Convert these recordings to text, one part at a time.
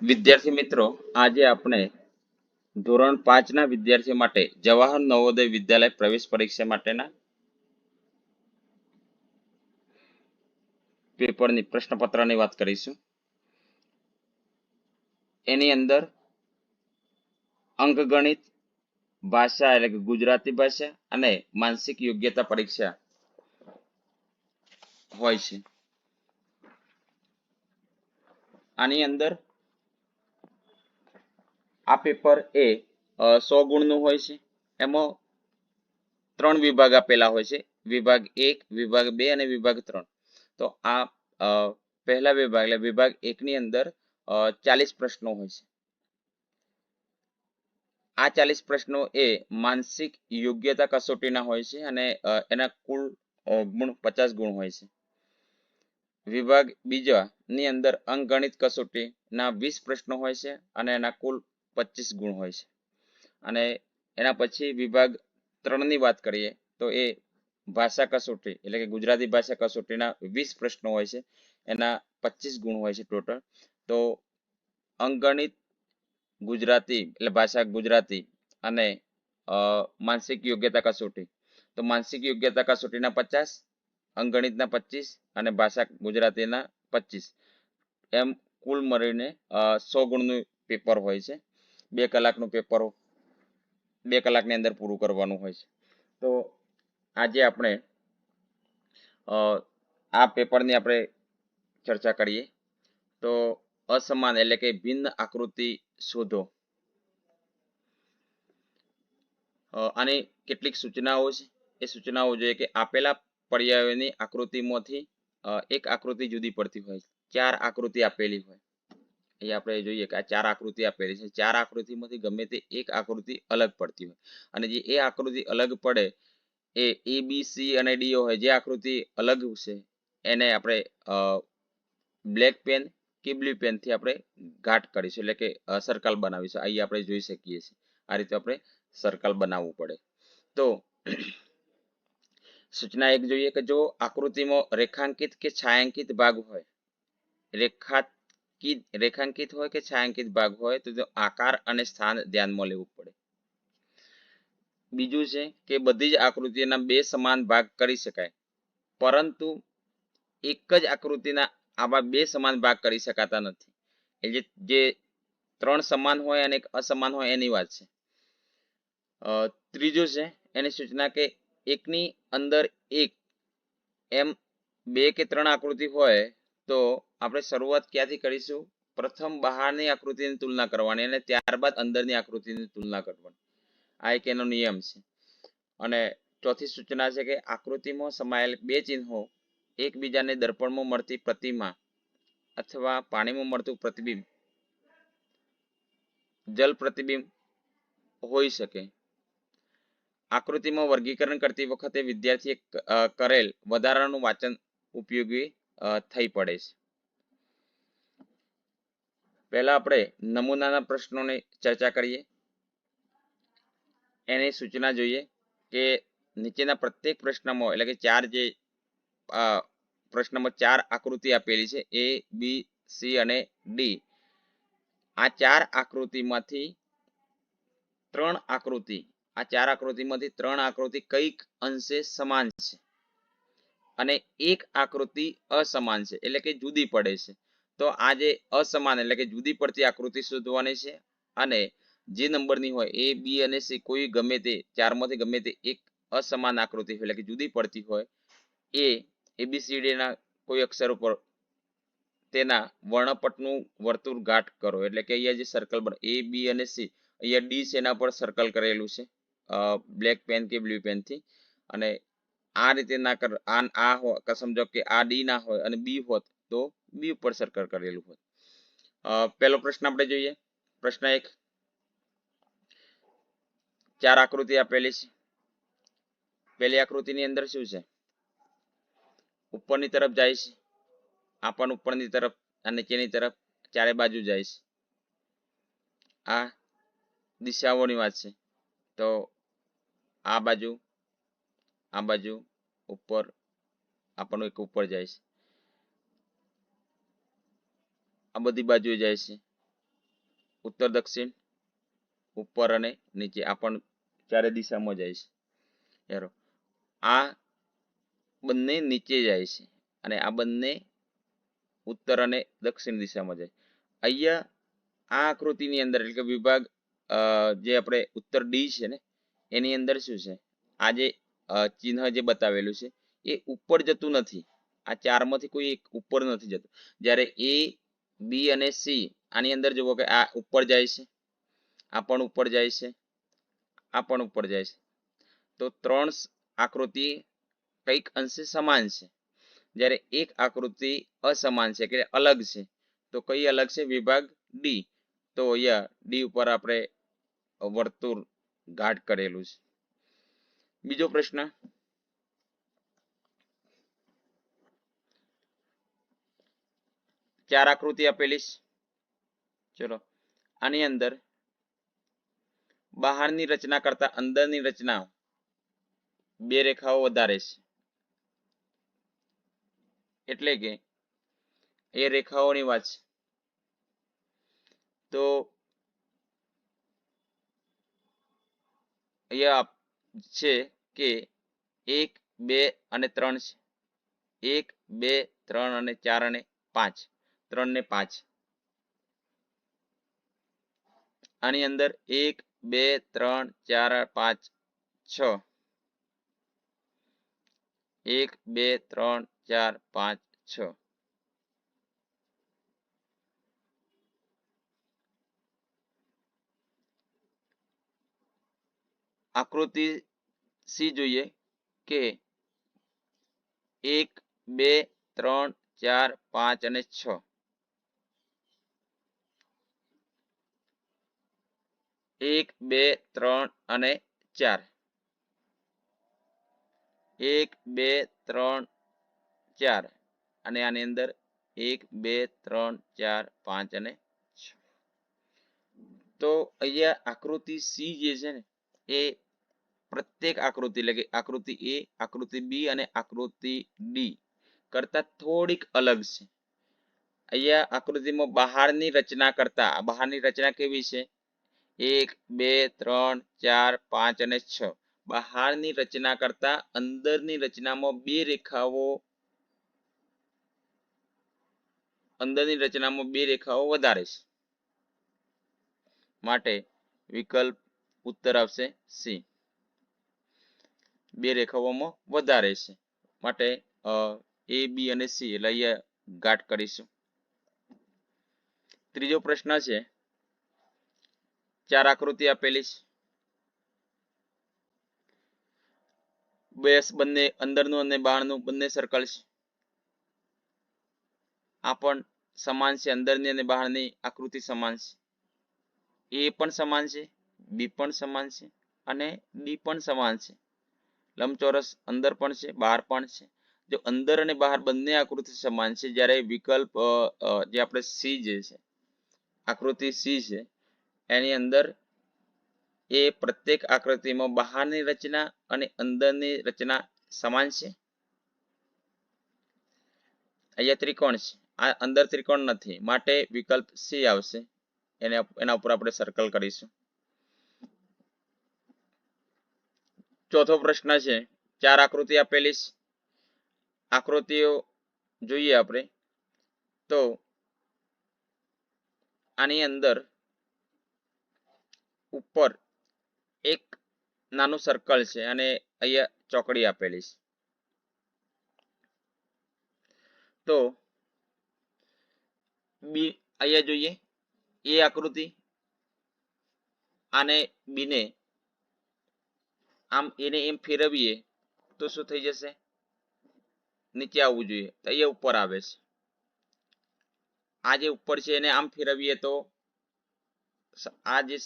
વિદ્યાર્થી મિત્રો, આજે આપણે ધોરણ 5 ના વિદ્યાર્થીઓ માટે જવાહર નવોદય વિદ્યાલય પ્રવેશ પરીક્ષા માટેના પેપરની પ્રશ્નપત્રની વાત કરીશું. એની અંદર અંકગણિત, ભાષા એટલે કે ગુજરાતી ભાષા અને માનસિક યોગ્યતા પરીક્ષા હોય છે. આની અંદર આ પેપર એ 100 ગુણનું હોય છે. એમાં 3 વિભાગ આપેલા હોય છે, વિભાગ 1, વિભાગ 2 અને વિભાગ 3. તો આ પહેલા વિભાગ એટલે વિભાગ 1 ની અંદર 40 પ્રશ્નો હોય છે. આ 40 પ્રશ્નો એ માનસિક યોગ્યતા કસોટીના હોય છે અને એના કુલ ગુણ 50 ગુણ હોય છે. વિભાગ બીજા ની અંદર અંકગણિત કસોટીના 20 પ્રશ્નો હોય છે અને એના કુલ 25 ગુણ હોય છે. અને એના પછી વિભાગ 3 ની વાત કરીએ તો એ ભાષા કસોટી એટલે કે ગુજરાતી ભાષા કસોટીના 20 પ્રશ્નો હોય છે, એના 25 ગુણ હોય છે ટોટલ. તો અંકગણિત, ગુજરાતી એટલે ભાષા ગુજરાતી અને માનસિક યોગ્યતા કસોટી, તો માનસિક યોગ્યતા કસોટીના 50, અંકગણિતના 25 અને ભાષા ગુજરાતીના 25, એમ કુલ મળીને 100 ગુણનું પેપર હોય છે. 2 કલાકનું પેપર 2 કલાકની અંદર પૂરું કરવાનું હોય છે. તો આજે આપણે આ પેપરની આપણે ચર્ચા કરીએ. તો અસમાન એટલે કે ભિન્ન આકૃતિ શોધો. આની કેટલીક સૂચનાઓ છે. એ સૂચનાઓ જોઈએ કે આપેલા પર્યાયોની આકૃતિમાંથી એક આકૃતિ જુદી પડતી હોય. 4 આકૃતિ આપેલી હોય. અહીંયા આપણે જોઈએ કે આ 4 આકૃતિ આપેલી છે. 4 આકૃતિમાંથી ગમે તે એક આકૃતિ અલગ પડતી હોય અને જે એ આકૃતિ અલગ પડે એ A, B, C અને D હોય. જે આકૃતિ અલગ છે એને આપણે બ્લેક પેન કે બ્લુ પેનથી આપણે ઘાટ કરીશું એટલે કે સર્કલ બનાવીશું. અહીં આપણે જોઈ શકીએ છીએ આ રીતે આપણે સર્કલ બનાવવું પડે. તો સૂચના 1 જોઈએ કે જો આકૃતિમાં રેખાંકિત કે છાयांકિત ભાગ હોય, રેખાંકિત હોય કે છાयांકિત ભાગ હોય તો આકાર અને સ્થાન ધ્યાનમાં લેવું પડે. બીજું છે કે બધી જ આકૃતિઓના 2 સમાન ભાગ કરી શકાય, પરંતુ એક જ આકૃતિના આવા 2 સમાન ભાગ કરી શકાતા નથી. એટલે જે 3 સમાન હોય અને 1 અસમાન હોય એની વાત છે. ત્રીજું છે એની સૂચના કે એકની અંદર એક એમ 2 કે 3 આકૃતિ હોય તો આપણે શરૂઆત ક્યાંથી કરીશું? પ્રથમ બહારની આકૃતિની તુલના કરવાની અને ત્યારબાદ અંદરની આકૃતિની તુલના કરવાની. આ એક એનો નિયમ છે. અને ચોથી સૂચના છે કે આકૃતિમાં સમાયેલ 2 ચિહ્નો એકબીજાને દર્પણમાં મળતી પ્રતિમા અથવા પાણીમાં મળતું પ્રતિબિંબ, જલ પ્રતિબિંબ હોઈ શકે. આકૃતિમાં વર્ગીકરણ કરતી વખતે વિદ્યાર્થીએ કરેલ વધારાનું વાંચન ઉપયોગી થઈ પડે છે. પહેલા આપણે નમૂનાના પ્રશ્નોની ચર્ચા કરીએ. એની સૂચના જોઈએ કે નીચેના પ્રત્યેક પ્રશ્નમાં એટલે કે 4 જે પ્રશ્નમાં 4 આકૃતિ આપેલી છે A, B, C અને D. આ 4 આકૃતિમાંથી 3 આકૃતિ કઈક અંશે સમાન છે અને એક આકૃતિ અસમાન છે એટલે કે જુદી પડે છે. તો આ જે અસમાન એટલે કે જુદી પડતી આકૃતિ શોધવાની છે અને જે નંબરની હોય A, B અને C કોઈ ગમે તે 4 માંથી ગમે તે એક અસમાન આકૃતિ એટલે કે જુદી પડતી હોય એ ABCD ના કોઈ અક્ષર ઉપર તેના વર્ણપટનું વર્તુળ ઘાટ કરો. એટલે કે અહીંયા જે સર્કલ બને A, B અને C, અહીંયા D છે એના પર સર્કલ કરેલું છે બ્લેક પેન કે બ્લુ પેનથી. અને આ રીતે ના કર આ સમજો કે આ D ના હોય અને B હોત તો B ઉપર સર્કલ કરેલું હોય. પહેલો પ્રશ્ન આપણે જોઈએ. પ્રશ્ન 1, 4 આકૃતિ આપેલી છે. પહેલી આકૃતિની અંદર શું છે? ઉપરની તરફ જાય છે. આ પણ ઉપરની તરફ અને નીચેની તરફ ચારે બાજુ જાય છે. આ દિશાઓની વાત છે. તો આ બાજુ ઉપર, આપણું એક ઉપર જાય છે, આ બધી બાજુએ જાય છે, ઉત્તર દક્ષિણ, ઉપર અને નીચે, આ પણ ચારે દિશામાં જાય છે. યારો આ બંને નીચે જાય છે અને આ બંને ઉત્તર અને દક્ષિણ દિશામાં જાય. અહીંયા આ આકૃતિની અંદર એટલે કે વિભાગ જે આપણે ઉત્તર ડી છે ને એની અંદર શું છે, આ જે ચિહ્ન જે બતાવેલું છે એ ઉપર જતું નથી. આ ચારમાંથી કોઈ એક ઉપર નથી જતું. જ્યારે એ, બી અને સી આની અંદર જુઓ કે આ ઉપર જાય છે, આ પણ ઉપર જાય છે, આ પણ ઉપર જાય છે. તો ત્રણ આકૃતિ કઈક અંશે સમાન છે. જ્યારે એક આકૃતિ અસમાન છે કે અલગ છે. તો કઈ અલગ છે? વિભાગ ડી. તો અહીંયા ડી ઉપર આપણે વર્તુળ ગાઢ કરેલું છે. બીજો પ્રશ્ન, ચાર આકૃતિ આપેલી છે. ચલો આની અંદર બહારની રચના કરતા અંદરની રચના બે રેખાઓ વધારે છે. એટલે કે એ રેખાઓની વાત છે. તો અહીંયા છે કે 1, 2 અને 3 છે. 1, 2, 3 અને 4 અને 5, 3 ને 5. આની અંદર 1, 2, 3, 4, 5, 6. 1, 2, 3, 4, 5, 6. આકૃતિ સી જોઈએ કે 1, 2, 3, 4, 5 અને 6. 1, 2, 3 અને 4. 1, 2, 3, 4 અને આની અંદર 1, 2, 3, 4, 5 અને 6. તો અહીંયા આકૃતિ સી જે છે ને એ પ્રત્યેક આકૃતિ એટલે કે આકૃતિ એ, આકૃતિ બી અને આકૃતિ ડી કરતા થોડીક અલગ છે. અહીંયા આકૃતિમાં બહારની રચના કરતા, બહારની રચના કેવી છે? 1, 2, 3, 4, 5 અને 6. બહારની રચના કરતા અંદરની રચનામાં બે રેખાઓ, અંદરની રચનામાં બે રેખાઓ વધારે છે. માટે વિકલ્પ ઉત્તર આવશે સી. બે રેખાઓમાં વધારે છે માટે એ, બી અને સી એટલે અહીંયા ગાંઠ કરીશું. ત્રીજો પ્રશ્ન છે, ચાર આકૃતિ આપેલી છે. બંને અંદરનું અને બહારનું બંને સર્કલ છે. આ પણ સમાન છે. અંદરની અને બહારની આકૃતિ સમાન છે. એ પણ સમાન છે, બી પણ સમાન છે અને ડી પણ સમાન છે. લંબચોરસ અંદર પણ છે, બહાર પણ છે. જો અંદર અને બહાર બંને આકૃતિ સમાન છે, જ્યારે વિકલ્પ જે આપણે સી જે છે, આકૃતિ સી છે એની અંદર એ પ્રત્યેક આકૃતિમાં બહારની રચના અને અંદરની રચના સમાન છે. અહીંયા ત્રિકોણ છે, આ અંદર ત્રિકોણ નથી માટે વિકલ્પ સી આવશે. એના ઉપર આપણે સર્કલ કરીશું. ચોથો પ્રશ્ન છે, ચાર આકૃતિ આપેલી છે. આકૃતિઓ જોઈએ આપણે તો આની અંદર ઉપર એક નાનું સર્કલ છે અને અહીંયા ચોકડી આપેલી છે. તો બી અહીંયા જોઈએ એ આકૃતિ, આને બીને આમ એને એમ ફેરવીએ તો શું થઈ જશે? નીચે આવવું જોઈએ, તો અહીંયા ઉપર આવે છે. આ જે ઉપર છે એને આમ ફેરવીએ તો આ જે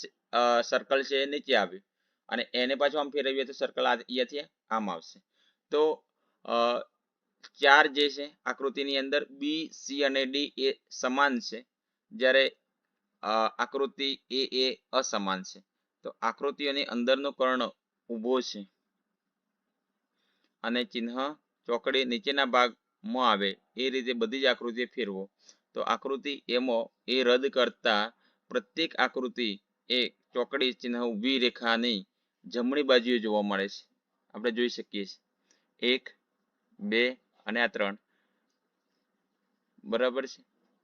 સર્કલ છે એ નીચે આવ્યું અને એને પાછું આમ ફેરવીએ તો સર્કલ અહીંયાથી આમ આવશે. તો ચાર જે છે આકૃતિની અંદર બી, સી અને ડી એ સમાન છે, જ્યારે આકૃતિ એ અસમાન છે. તો આકૃતિઓની અંદરનો કર્ણ ઊભો છે અને ચિહ્ન ચોકડી નીચેના ભાગમાં આવે એ રીતે બધી જ આકૃતિ ફેરવો તો આકૃતિ એમાં એ રદ કરતા પ્રત્યેક આકૃતિ એ ચોકડી ચિહ્ન વી રેખાની જમણી બાજુએ જોવા મળે છે. આપણે જોઈ શકીએ છીએ 1 2 અને આ 3 બરાબર છે.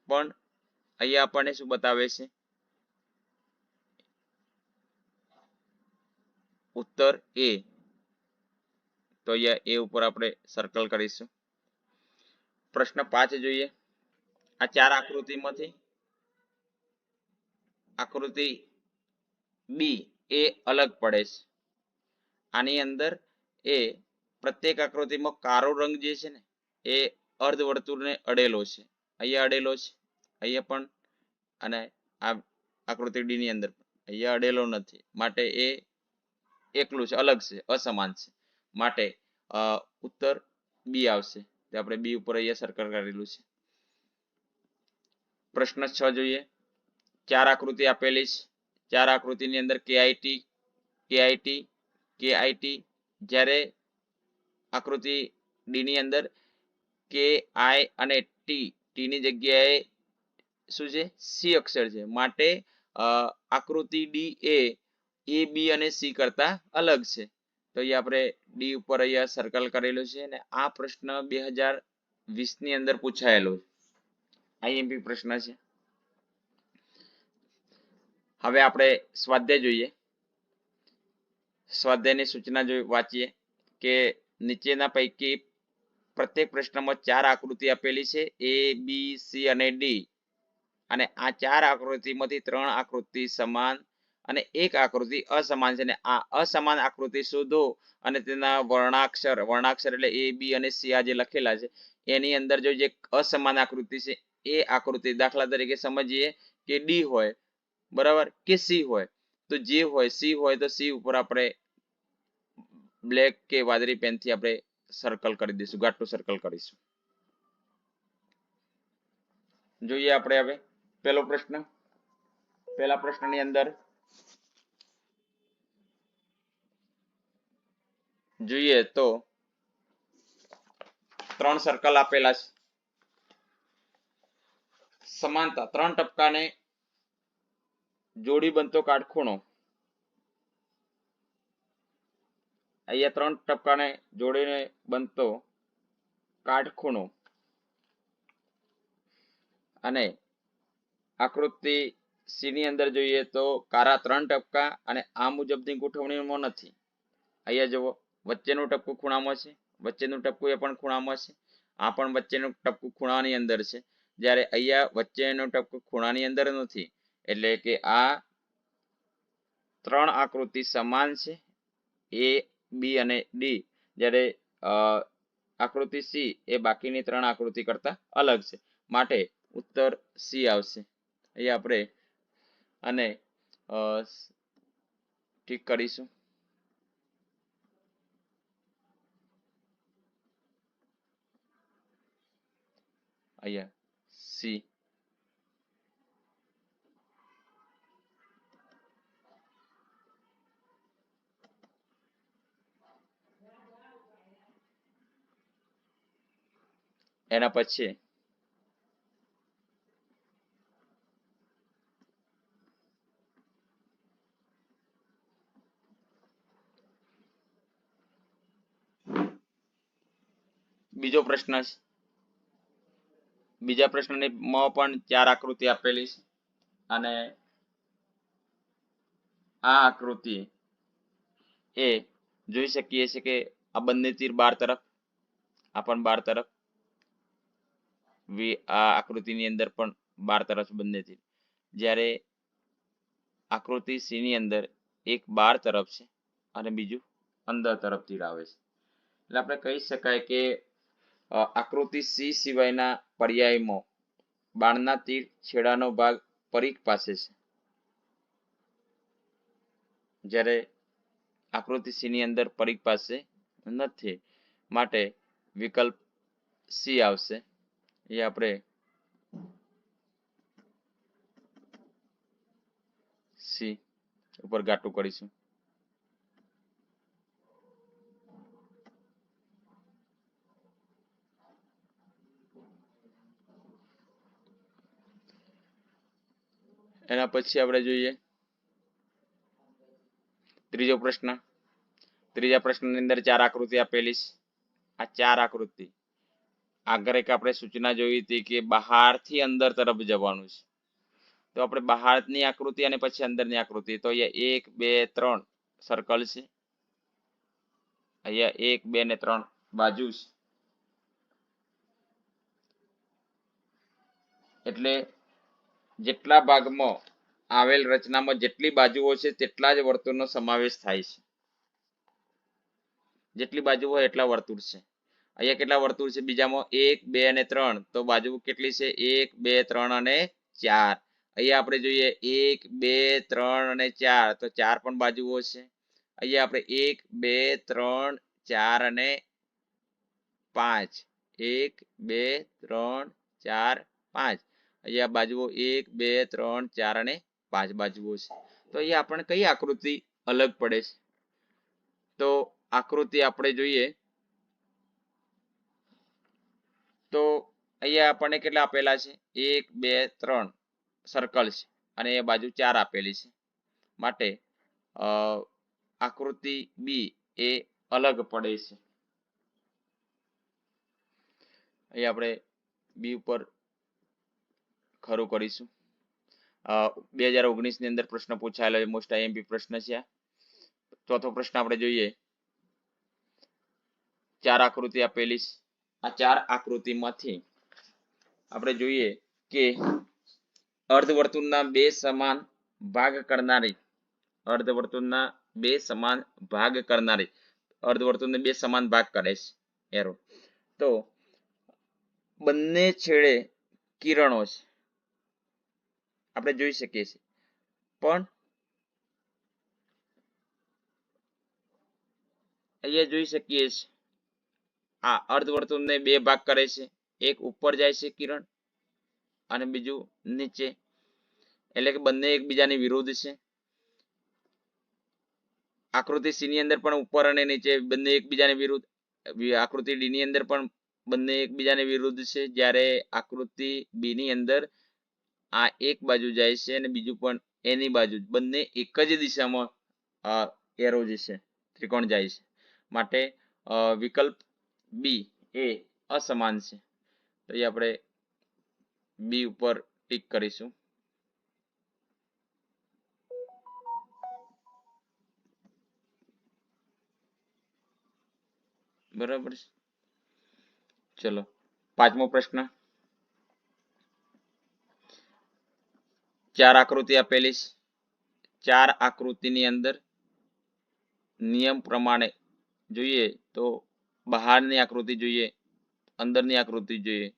પણ અહીંયા આપણને શું બતાવે છે? ઉત્તર એ. તો અહીંયા એ ઉપર આપણે સર્કલ કરીશું. પ્રશ્ન 5 જોઈએ. આ 4 આકૃતિમાંથી આકૃતિ બી એ અલગ પડે છે. આની અંદર એ પ્રત્યેક આકૃતિમાં કાળો રંગ જે છે ને એ અર્ધવર્તુળને અડેલો છે. અહીંયા અડેલો છે, અહીંયા પણ, અને આ આકૃતિ ડી ની અંદર અહીંયા અડેલો નથી. માટે એ એકલું છે, અલગ છે, અસમાન છે. માટે ઉત્તર બી આવશે. તે આપણે બી ઉપર અહીંયા સર્કલ કરેલું છે. પ્રશ્ન 6 જોઈએ. 4 આકૃતિ આપેલી છે. 4 આકૃતિની અંદર કેઆઈટી કેઆઈટી કેઆઈટી, જ્યારે આકૃતિ ડી ની અંદર કે આઈ અને ટી ની જગ્યાએ શું છે? સી અક્ષર છે. માટે આકૃતિ ડી એ બી અને સી કરતા અલગ છે. તો અહીંયા આપણે ડી ઉપર અહીંયા સર્કલ કરેલું છે. અને આ પ્રશ્ન 2020 ની અંદર પૂછાયેલો છે. આઈએમપી પ્રશ્ન છે. હવે આપણે સ્વાધ્યાય જોઈએ. સ્વાધ્યાયની સૂચના વાંચીએ કે નીચેના પૈકી પ્રત્યેક પ્રશ્નમાં 4 આકૃતિ આપેલી છે, એ બી સી અને ડી. અને આ 4 આકૃતિમાંથી 3 આકૃતિ સમાન અને 1 આકૃતિ અસમાન છે. અને આ અસમાન આકૃતિ શોધો અને તેના વર્ણાક્ષર એટલે એ બી અને સી આ જે લખેલા છે એની અંદર જો જે અસમાન આકૃતિ છે એ આકૃતિ, દાખલા તરીકે સમજીએ કે ડી હોય, બરાબર, કે સી હોય. તો જે હોય સી હોય તો સી ઉપર આપણે બ્લેક કે વાદળી પેનથી આપણે સર્કલ કરી દઈશું, ઘાટું સર્કલ કરીશું. જોઈએ આપણે હવે પહેલો પ્રશ્ન. પહેલા પ્રશ્નની અંદર જોઈએ તો 3 સર્કલ આપેલા છે. સમાનતા 3 ટપકાને જોડી બનતો કાટખૂણો. અહીંયા 3 ટપકાને જોડીને બનતો કાટખૂણો અને આકૃતિ સી ની અંદર જોઈએ તો કારા 3 ટપકા અને આ મુજબની ગોઠવણીમાં નથી. અહીંયા જુઓ, વચ્ચેનું ટપકું ખૂણામાં છે, વચ્ચેનું ટપકું એ પણ ખૂણામાં છે, આ પણ વચ્ચેનું ટપકું ખૂણાની અંદર છે. જ્યારે અહીંયા વચ્ચેનું ટપકું ખૂણાની અંદર નથી. એટલે કે આ 3 આકૃતિ સમાન છે, એ બી અને ડી. જ્યારે આકૃતિ સી એ બાકીની 3 આકૃતિ કરતા અલગ છે. માટે ઉત્તર સી આવશે. અહીંયા આપણે અને ઠીક કરીશું. અહીંયા સી. એના પછી બીજો પ્રશ્ન છે. બીજા પ્રશ્નની માં પણ 4 આકૃતિ આપેલી છે અને આ આકૃતિ એ જોઈ શકીએ છીએ કે આ બંને તીર 12 તરફ, આ પણ 12 તરફ, આ આકૃતિની અંદર પણ 12 તરફ બંને તીર. જ્યારે આકૃતિ સી ની અંદર એક 12 તરફ છે અને બીજું અંદર તરફ તીર આવે છે. એટલે આપણે કહી શકાય કે આકૃતિ સી સિવાયના પર્યાયમાં બાણના તીર છેડાનો ભાગ પરિઘ પાસે છે. જ્યારે આકૃતિ સી ની અંદર પરિઘ પાસે નથી. માટે વિકલ્પ સી આવશે. એ આપણે સી ઉપર ઘાટું કરીશું. એના પછી આપણે જોઈએ ત્રીજો પ્રશ્ન. ત્રીજા પ્રશ્નની અંદર 4 આકૃતિ આપેલી છે. આ 4 આકૃતિ આગળ એક આપણે સૂચના જોઈ હતી કે બહારથી અંદર તરફ જવાનું છે. તો આપણે બહારની આકૃતિ અને પછી અંદરની આકૃતિ, તો અહીંયા 1 2 3 સર્કલ છે. અહીંયા 1 2 ને 3 બાજુ છે. એટલે જેટલા ભાગમાં આવેલ રચનામાં જેટલી બાજુઓ છે તેટલા જ વર્તુળનો સમાવેશ થાય છે. જેટલી બાજુ હોય એટલા વર્તુળ છે. અહીંયા કેટલા વર્તુળ છે? બીજામાં 1 2 અને 3, તો બાજુ કેટલી છે? 1 2 3 અને 4. અહીંયા આપણે જોઈએ 1 2 3 અને 4, તો 4 પણ બાજુઓ છે. અહીંયા આપણે 1 2 3 4 અને 5, 1 2 3 4 5. અહીંયા બાજુઓ 1 2 3 4 અને 5 બાજુઓ છે. તો અહીંયા આપણને કઈ આકૃતિ અલગ પડે છે? તો આકૃતિ આપણે જોઈએ તો અહીંયા આપણને કેટલા આપેલા છે? 1 2 3 સર્કલ છે અને એ બાજુ 4 આપેલી છે. માટે આકૃતિ બી એ અલગ પડે છે. અહીંયા આપણે બી ઉપર ખરું કરીશું. 2019 ની અંદર પ્રશ્ન પૂછાયેલો મોસ્ટ આઈએમપી પ્રશ્ન છે. ચોથો પ્રશ્ન આપણે જોઈએ. 4 આકૃતિ આપેલી છે. આ 4 આકૃતિમાંથી આપણે જોઈએ કે અર્ધવર્તુળના 2 સમાન ભાગ કરનારી અર્ધવર્તુળને 2 સમાન ભાગ કરે છે એરો. તો બંને છેડે કિરણો છે આપણે જોઈ શકીએ છીએ. પણ અહીંયા જોઈ શકીએ છીએ આ અર્ધવર્તુળને 2 ભાગ કરે છે. એક ઉપર જાય છે કિરણ અને બીજું નીચે, એટલે કે બંને એકબીજાની વિરુદ્ધ છે. આકૃતિ સી ની અંદર પણ ઉપર અને નીચે બંને એકબીજાની વિરુદ્ધ. આકૃતિ ડી ની અંદર પણ બંને એકબીજાની વિરુદ્ધ છે. જ્યારે આકૃતિ બી ની અંદર આ એક બાજુ જાય છે અને બીજું પણ એની બાજુ, બંને એક જ દિશામાં એરો જે છે ત્રિકોણ જાય છે. માટે વિકલ્પ બી એ અસમાન છે. તો એ આપણે બી ઉપર ટિક કરીશું. બરાબર છે. ચલો પાંચમો પ્રશ્ન. 4 આકૃતિ આપેલી છે. 4 આકૃતિની અંદર નિયમ પ્રમાણે જોઈએ તો બહારની આકૃતિ જોઈએ, અંદરની આકૃતિ જોઈએ,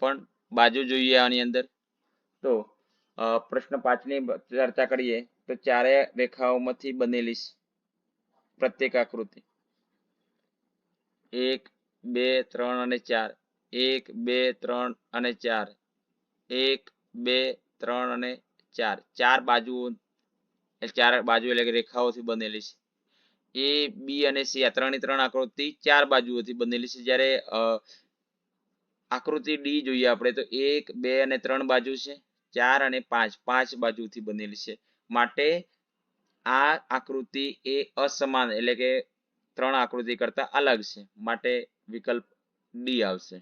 પણ બાજુ જોઈએ આની અંદર. તો પ્રશ્ન 5 ની ચર્ચા કરીએ તો 4 રેખાઓમાંથી બનેલી છે પ્રત્યેક આકૃતિ. 1 2 3 અને 4, 1 2 3 અને 4, 1 2 3 અને 4. 4 બાજુઓ, 4 બાજુ એટલે કે રેખાઓથી બનેલી છે. એ બી અને સી આ 3 આકૃતિ 4 બાજુઓથી બનેલી છે. જ્યારે આકૃતિ ડી જોઈએ આપણે તો 1 2 અને 3 બાજુ છે, 4 અને 5 બાજુથી બનેલી છે. માટે આ આકૃતિ એ અસમાન એટલે કે 3 આકૃતિ કરતા અલગ છે. માટે વિકલ્પ ડી આવશે.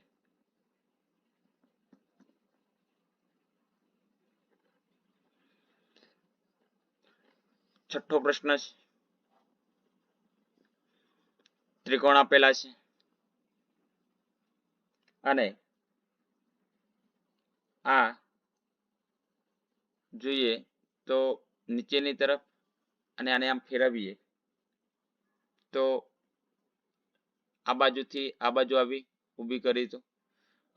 છઠ્ઠો પ્રશ્ન છે. ત્રિકોણ આપેલા છે અને આ જોઈએ તો નીચેની તરફ અને આને આમ ફેરવીએ તો આ બાજુથી આ બાજુ આવી ઊભી કરી. તો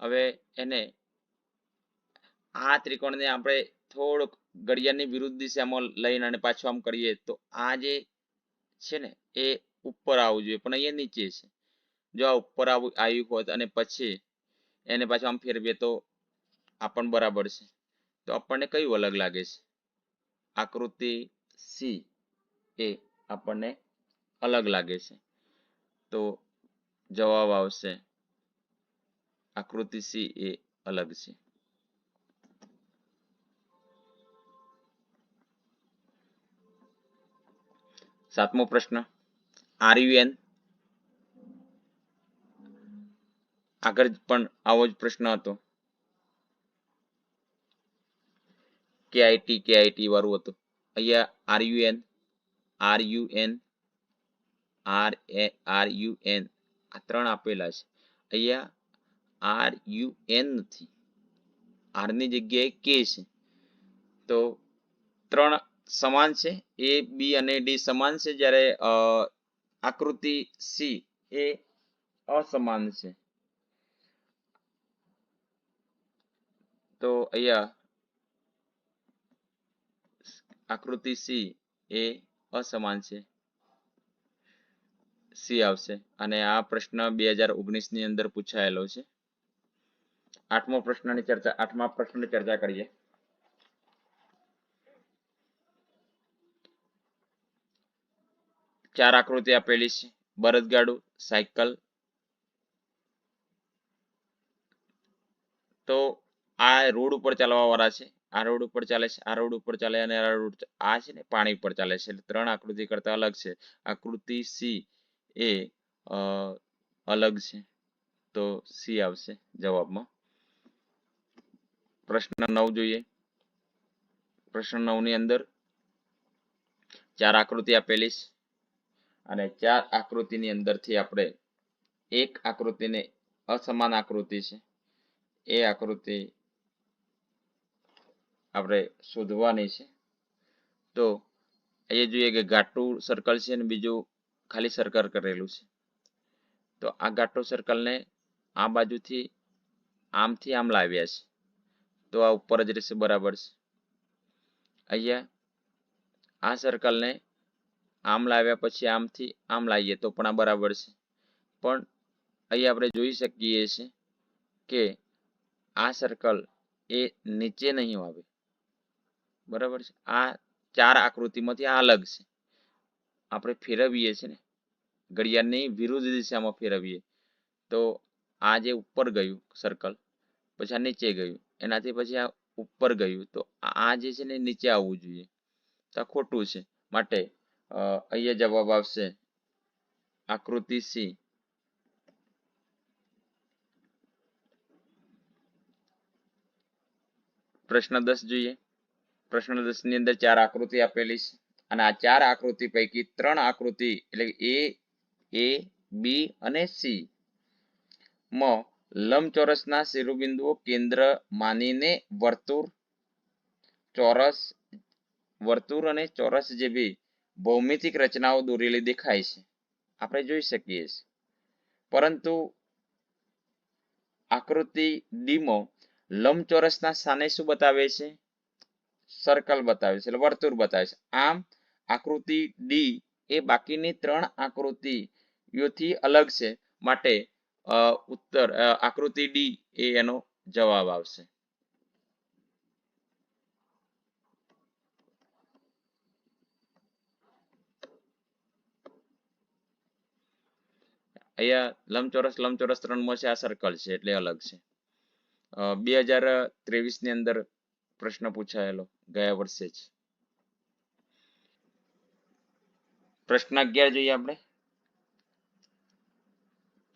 હવે એને આ ત્રિકોણને આપણે થોડુંક ઘડિયાળની વિરુદ્ધ દિશામાં લઈને અને પાછું આમ કરીએ તો આ જે છે ને એ ઉપર આવવું જોઈએ, પણ અહીંયા નીચે છે. જો આ ઉપર આવ્યું હોત અને પછી એને પાછું આમ ફેરવીએ તો આ પણ બરાબર છે. તો આપણને કયું અલગ લાગે છે? આકૃતિ સી એ આપણને અલગ લાગે છે. તો જવાબ આવશે આકૃતિ સી એ અલગ છે. સાતમો પ્રશ્ન RUN, આગળ પણ આવો જ પ્રશ્ન હતો, KIT વાળું હતું. અહીંયા RUN આ ત્રણ આપેલા છે. અહીંયા RUN નથી, R ની જગ્યાએ K છે. તો ત્રણ સમાન છે, A, B અને D સમાન છે, જ્યારે આકૃતિ C એ અસમાન છે. તો અહીંયા આકૃતિ C એ અસમાન છે, C આવશે. અને આ પ્રશ્ન 2019 ની અંદર પૂછાયેલો છે. આઠમા પ્રશ્નની ચર્ચા કરીએ. ચાર આકૃતિ આપેલી છે, બળદગાડું, સાયકલ. તો આ રોડ ઉપર ચાલવા વાળા છે, આ રોડ ઉપર ચાલે છે, આ રોડ ઉપર ચાલે અને આ છે ને પાણી ઉપર ચાલે છે. એટલે ત્રણ આકૃતિ કરતા અલગ છે. આકૃતિ C એ અલગ છે, તો C આવશે જવાબમાં. પ્રશ્ન 9 જોઈએ. પ્રશ્ન 9 ની અંદર ચાર આકૃતિ આપેલી છે અને ચાર આકૃતિની અંદરથી આપણે એક આકૃતિને અસમાન આકૃતિ છે, એ આકૃતિ આપણે શોધવાની છે. તો અહીંયા જોઈએ કે ઘાટું સર્કલ છે અને બીજું ખાલી સર્કલ કરેલું છે. તો આ ઘાટું સર્કલને આ બાજુથી આમથી આમ લાવ્યા છે, તો આ ઉપર જ રહેશે, બરાબર છે. અહીંયા આ સર્કલને આમ લાવ્યા પછી આમથી આમ લાવીએ તો પણ આ બરાબર છે. પણ અહીંયા આપણે જોઈ શકીએ છીએ કે આ સર્કલ એ નીચે નહીં આવે, બરાબર છે. આ ચાર આકૃતિમાંથી આ અલગ છે. આપણે ફેરવીએ છીએ ને, ઘડિયાળની વિરુદ્ધ દિશામાં ફેરવીએ તો આ જે ઉપર ગયું સર્કલ, પછી આ નીચે ગયું, એનાથી પછી આ ઉપર ગયું, તો આ જે છે ને નીચે આવવું જોઈએ. તો આ ખોટું છે. માટે અહીંયા જવાબ આવશે આકૃતિ C. પ્રશ્ન 10 જોઈએ. પ્રશ્ન 10 ની અંદર ચાર આકૃતિ આપેલી છે અને આ ચાર આકૃતિ પૈકી ત્રણ આકૃતિ એટલે A, B અને C માં લંબચોરસના શિરોબિંદુઓ કેન્દ્ર માનીને વર્તુળ અને ચોરસ જેવી ભૌમિતિક રચનાઓ દોરેલી દેખાય છે, આપણે જોઈ શકીએ છીએ. પરંતુ આકૃતિ D માં લંબચોરસના સ્થાને શું બતાવે છે? સર્કલ બતાવે છે, એટલે વર્તુળ બતાવે છે. આમ આકૃતિ D એ બાકીની ત્રણ આકૃતિઓથી અલગ છે. માટે ઉત્તર આકૃતિ D એ એનો જવાબ આવશે. અહીંયા લંબચોરસ ત્રણમાં છે, આ સર્કલ છે એટલે અલગ છે. 2023 ની અંદર પ્રશ્ન પૂછાયેલો ગયા વર્ષે જ. પ્રશ્ન 11 જોઈએ આપણે.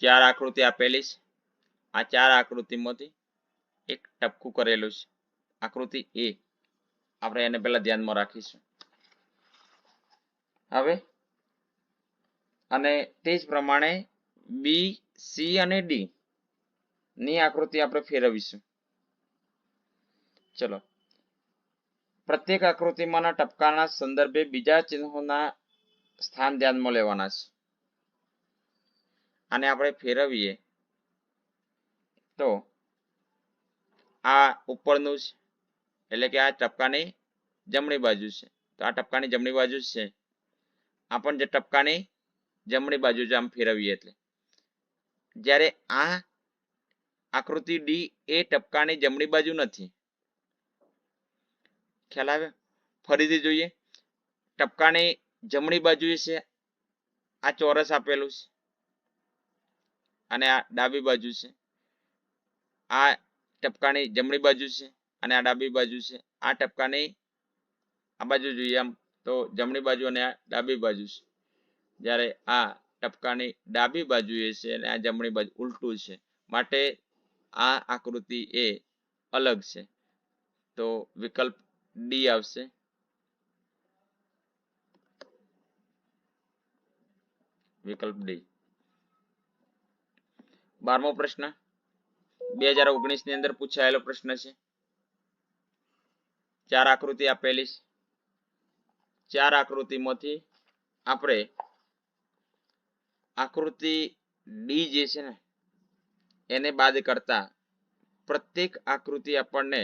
ચાર આકૃતિ આપેલી છે. આ ચાર આકૃતિમાંથી એક ટપકું કરેલું છે, આકૃતિ A. આપણે એને પહેલા ધ્યાનમાં રાખીશું. હવે અને તે જ પ્રમાણે B, C અને D ની આકૃતિ આપણે ફેરવીશું. ચલો, પ્રત્યેક આકૃતિમાંના ટપકાના સંદર્ભે બીજા ચિહ્નોના સ્થાન ધ્યાનમાં લેવાના છે. આને આપણે ફેરવીએ તો આ ઉપરનું છે, એટલે કે આ ટપકાની જમણી બાજુ છે. તો આ ટપકાની જમણી બાજુ છે, આ પણ જે ટપકાની જમણી બાજુ છે, આમ ફેરવીએ એટલે. જ્યારે આ આકૃતિ D એ ટપકાની જમણી બાજુ નથી. ખ્યાલ આવે? ફરીથી જોઈએ. ટપકાની જમણી બાજુ છે, આ ચોરસ આપેલું છે અને આ ડાબી બાજુ છે. આ ટપકાની જમણી બાજુ છે અને આ ડાબી બાજુ છે. આ ટપકાની આ બાજુ જોઈએ, આમ તો જમણી બાજુ અને આ ડાબી બાજુ છે. જ્યારે આ ટપકાની ડાબી બાજુએ છે અને આ જમણી બાજુ ઉલટું છે, માટે આ આકૃતિ એ અલગ છે. તો વિકલ્પ ડી આવશે. વિકલ્પ ડી. 12મો પ્રશ્ન 2019 ની અંદર પૂછાયેલો પ્રશ્ન છે. 4 આકૃતિ આપેલી છે. 4 આકૃતિમાંથી આપણે આકૃતિ ડી જે છે ને એને બાદ કરતા પ્રત્યેક આકૃતિ આપણને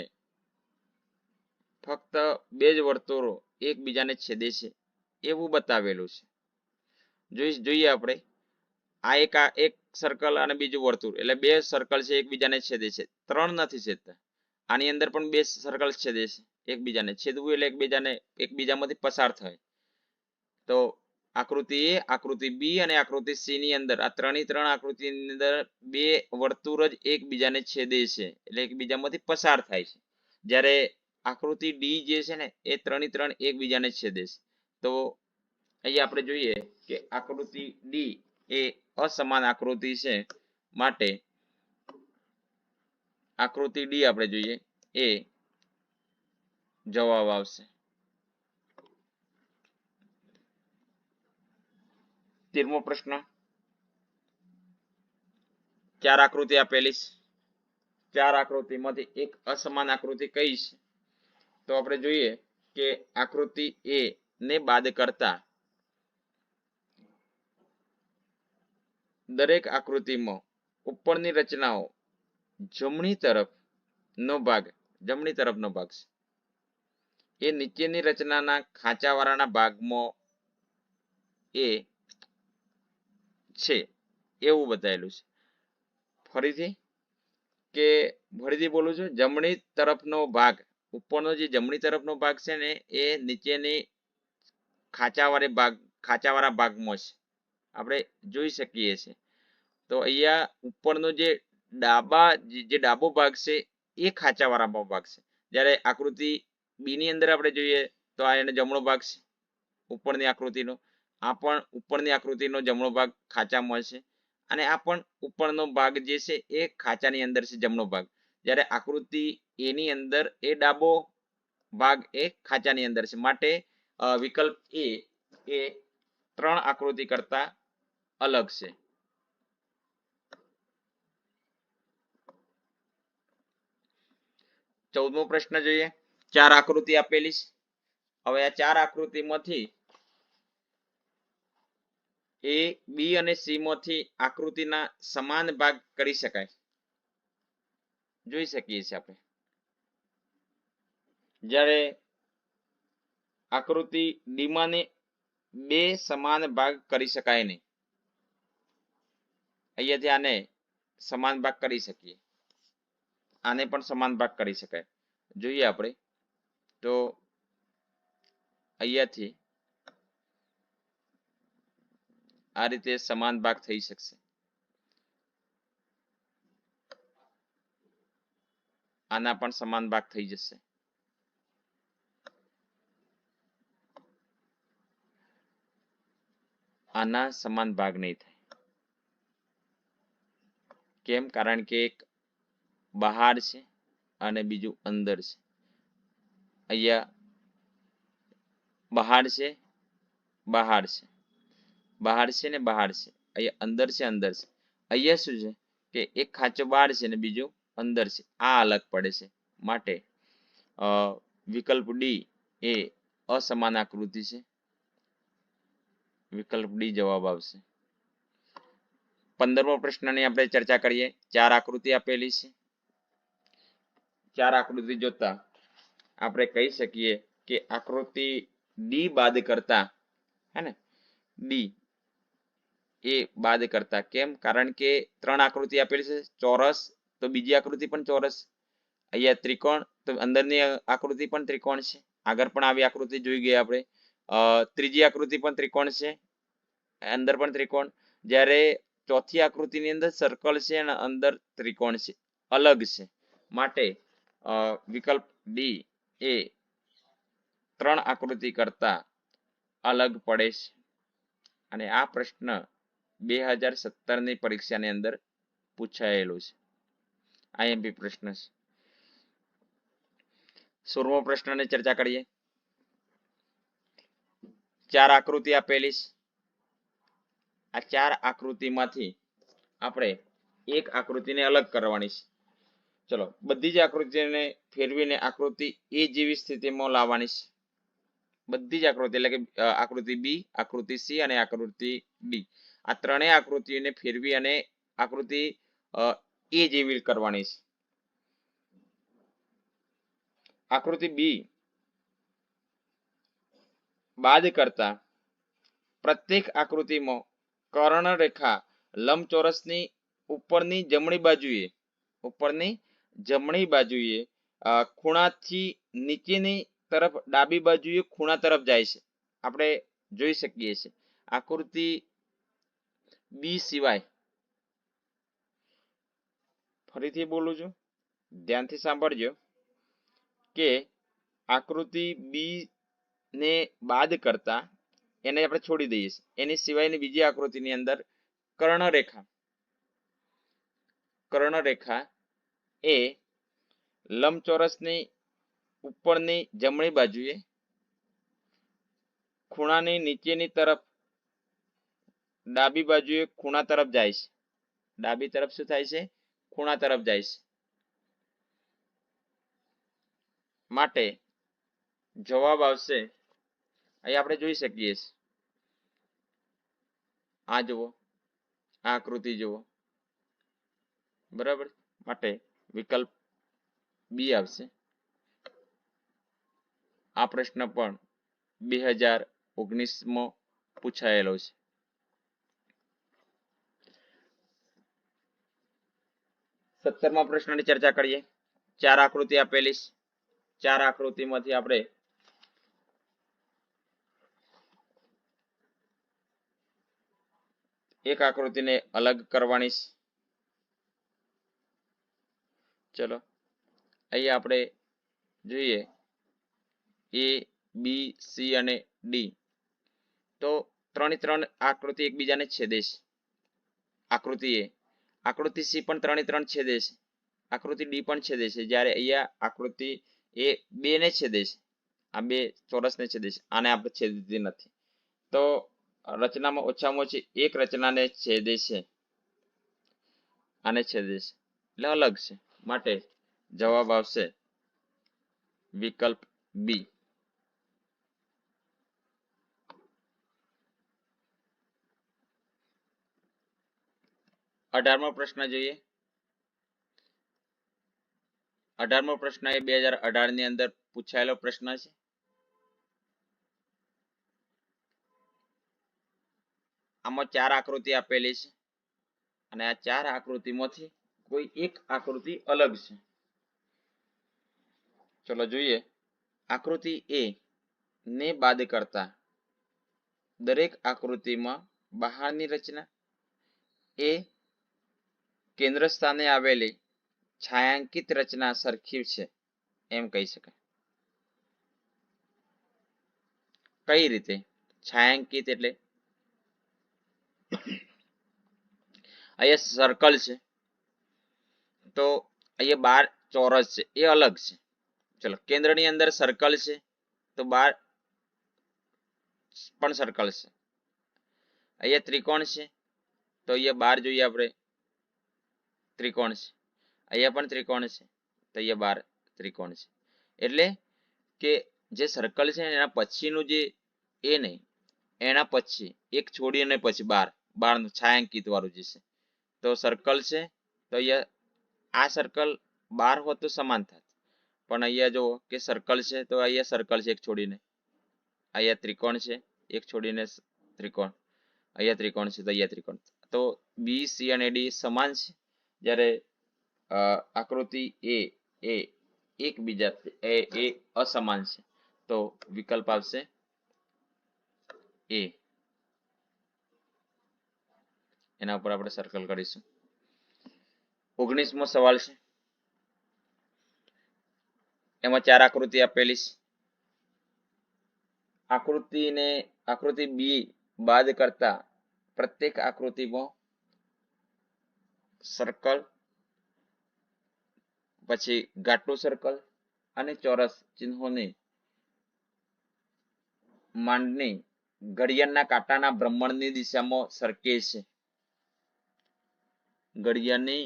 ફક્ત 2 જ વર્તુળો એકબીજાને છેદે છે એવું બતાવેલું છે. જોઈએ આપણે આ એક સર્કલ અને બીજું વર્તુળ, એટલે 2 સર્કલ છે એકબીજાને છેદે છે, 3 નથી છેદતા. આની અંદર પણ 2 સર્કલ છેદે છે એકબીજાને. છેદવું એટલે એકબીજામાંથી પસાર થાય. તો આકૃતિ એ, આકૃતિ બી અને આકૃતિ સી ની અંદર આ 3 આકૃતિની અંદર 2 વર્તુળ જ એકબીજાને છેદે છે, એટલે એકબીજામાંથી પસાર થાય છે. જ્યારે આકૃતિ ડી જે છે ને એ 3 એકબીજાને છેદે છે. તો અહીંયા આપણે જોઈએ કે આકૃતિ ડી એ અસમાન આકૃતિ છે, માટે આકૃતિ ડી આપણે જોઈએ એ જવાબ આવશે. 13મો પ્રશ્ન 4 આકૃતિ આપેલી છે. 4 આકૃતિમાંથી એક અસમાન આકૃતિ કઈ છે? તો આપણે જોઈએ કે આકૃતિ એ ને બાદ કરતા દરેક આકૃતિમાં ઉપરની રચનાઓ જમણી તરફનો ભાગ છે એ નીચેની રચનાના ખાંચાવાળાના ભાગમાં એ છે એવું બતાવેલું છે. ફરીથી બોલું છું. જમણી તરફનો ભાગ, ઉપરનો જે જમણી તરફનો ભાગ છે ને એ નીચેની ખાંચાવાળા ભાગમાં છે, આપણે જોઈ શકીએ છીએ. તો અહીંયા ઉપરનો જે ડાબો ભાગ છે એ ખાંચાવાળા ભાગ છે. જ્યારે આકૃતિ બી ની અંદર આપણે જોઈએ તો આ એનો જમણો ભાગ છે ઉપરની આકૃતિનો. આ પણ ઉપરની આકૃતિનો જમણો ભાગ ખાંચામાં છે, અને આ પણ ઉપરનો ભાગ જે છે એ ખાંચાની અંદર છે, જમણો ભાગ. જ્યારે આકૃતિ એ ની અંદર એ ડાબો ભાગ એ ખાંચાની અંદર છે, માટે વિકલ્પ એ 3 આકૃતિ કરતા અલગ છે. ચૌદમો પ્રશ્ન જોઈએ. 4 આકૃતિ આપેલી છે. હવે આ 4 આકૃતિમાંથી એ, બી અને સી માંથી આકૃતિના સમાન ભાગ કરી શકાય, જોઈ શકીએ છીએ આપણે. જ્યારે આકૃતિ ડી માં 2 સમાન ભાગ કરી શકાય નહીં. અહીંયાથી આને સમાન ભાગ કરી શકીએ, આને પણ સમાન ભાગ કરી શકાય. જોઈએ આપણે તો અહીંયાથી આ રીતે સમાન ભાગ થઈ શકશે. આના પણ સમાન ભાગ થઈ જશે. આના સમાન ભાગ નહીં થાય. કેમ? કારણ કે એક બહાર છે અને બીજું અંદર છે. અહીંયા બહાર છે ને બહાર છે, અહીંયા અંદર છે. અહીંયા શું છે કે એક ખાંચો બહાર છે ને બીજું અંદર છે, આ અલગ પડે છે. માટે વિકલ્પ ડી એ અસમાન આકૃતિ છે. વિકલ્પ ડી જવાબ આવશે. 15મો પ્રશ્નની આપણે ચર્ચા કરીએ. 4 આકૃતિ આપેલી છે. 4 આકૃતિ જોતા આપણે કહી શકીએ કે આકૃતિ ડી બાદ કરતા, હે ને, ડી એ બાદ કરતા. કેમ? કારણ કે 3 આકૃતિ આપેલી છે. ચોરસ, તો બીજી આકૃતિ પણ ચોરસ. અહીંયા ત્રિકોણ, તો અંદરની આકૃતિ પણ ત્રિકોણ છે. આગળ પણ આવી આકૃતિ જોઈ ગયા આપણે. ત્રીજી આકૃતિ પણ ત્રિકોણ છે, અંદર પણ ત્રિકોણ. જ્યારે ચોથી આકૃતિની અંદર સર્કલ છે અને અંદર ત્રિકોણ છે, અલગ છે. માટે વિકલ્પ ડી એ 3 આકૃતિ કરતા અલગ પડે છે? અને આ પ્રશ્ન 2017ની પરીક્ષાની અંદર પૂછાયેલો છે. આઈએમપી પ્રશ્ન છે. 16મો પ્રશ્નની ચર્ચા કરીએ. 4 આકૃતિ આપેલી છે. આ 4 આકૃતિમાંથી આપણે એક આકૃતિને અલગ કરવાની છે. ચલો, બધી જ આકૃતિને ફેરવીને આકૃતિ એ જેવી સ્થિતિમાં લાવવાની છે. બધી જ આકૃતિ એટલે કે આકૃતિ બી, આકૃતિ સી અને આકૃતિ ડી, આ ત્રણેય આકૃતિઓને ફેરવી અને આકૃતિ એ જેવી કરવાની છે. આકૃતિ બી બાદ કરતા પ્રત્યેક આકૃતિમાં કર્ણરેખા લંબચોરસની ઉપરની જમણી બાજુએ ખૂણાથી નીચેની તરફ ડાબી બાજુએ ખૂણા તરફ જાય છે. આપણે જોઈ શકીએ છીએ. આકૃતિ બી સિવાય, ફરીથી બોલું છું, ધ્યાનથી સાંભળજો કે આકૃતિ બી ને બાદ કરતા એને આપણે છોડી દઈએ છીએ. એની સિવાયની બીજી આકૃતિની અંદર કર્ણરેખા એ લંબચોરસની ઉપરની જમણી બાજુએ ખૂણાની નીચેની તરફ ડાબી બાજુએ ખૂણા તરફ જાય છે. ડાબી તરફ શું થાય છે? ખૂણા તરફ જાય છે. માટે જવાબ આવશે, અહીં આપણે જોઈ શકીએ છીએ. આ જુઓ, આ આકૃતિ જુઓ, બરાબર. માટે વિકલ્પ બી આવશે. આ પ્રશ્ન પણ 2019માં પૂછાયેલો છે. સત્તરમા પ્રશ્નની ચર્ચા કરીએ. 4 આકૃતિ આપેલી છે. 4 આકૃતિમાંથી આપણે એક આકૃતિને અલગ કરવાની છે. ચલો, અહીંયા આપણે જોઈએ એ, બી, સી અને ડી. તો 3 આકૃતિ એકબીજાને છેદે છે. આકૃતિ એ, આકૃતિ સી પણ 3 છેદે છે. આકૃતિ ડી પણ છેદે છે. જ્યારે અહીંયા આકૃતિ એ 2 ને છેદે છે. આ 2 ચોરસને છેદે છે. આને આપણે છેદતી નથી. તો રચનામાં ઓછામાં ઓછી એક રચનાને છેદે છે. આને છેદે છે એટલે અલગ છે. માટે જવાબ આવશે વિકલ્પ બી. 18મો પ્રશ્ન જોઈએ. 18મો પ્રશ્ન એ 2018ની અંદર પૂછાયેલો પ્રશ્ન છે. આમાં 4 આકૃતિ આપેલી છે અને આ 4 આકૃતિમાંથી કોઈ એક આકૃતિ અલગ છે. ચલો જોઈએ. આકૃતિ એ ને બાદ કરતા દરેક આકૃતિમાં બહારની રચના એ કેન્દ્ર સ્થાને આવેલી છાयांकित રચના સરખી છે એમ કહી શકાય. કઈ રીતે? છાयांकित એટલે અહીંયા સર્કલ છે તો અહીંયા 12 ચોરસ છે, એ અલગ છે. ચલો, કેન્દ્રની અંદર સર્કલ છે તો 12 પણ સર્કલ છે. અહીંયા ત્રિકોણ છે તો અહીંયા 12 જોઈએ આપણે, ત્રિકોણ છે. અહીંયા પણ ત્રિકોણ છે તો અહીંયા 12 ત્રિકોણ છે. એટલે કે જે સર્કલ છે એના પછીનું જે એ નહીં, એના પછી એક છોડીને પછી 12 નું છાयांकित વાળું જે છે તો સર્કલ છે. તો અહીંયા આ સર્કલ 12 હોત તો સમાન થાય. પણ અહીંયા જો કે સર્કલ છે તો અહીંયા સર્કલ છે એક છોડીને, અહીંયા ત્રિકોણ છે એક છોડીને ત્રિકોણ, અહીંયા ત્રિકોણ છે તો અહીંયા ત્રિકોણ. તો બી, સી અને ડી સમાન છે. જ્યારે આકૃતિ એ એકબીજા એ અસમાન છે. તો વિકલ્પ આવશે એ. એના ઉપર આપણે સર્કલ કરીશું. 19મો સવાલ છે. એમાં 4 આકૃતિ આપેલી છે. આકૃતિ બી બાદ કરતા પ્રત્યેક આકૃતિમાં સર્કલ, પછી ઘાટું સર્કલ અને ચોરસ ચિહ્નોની માંડણી ઘડિયાળના કાંટાના ભ્રમણની દિશામાં સરકે છે. ઘડિયાળની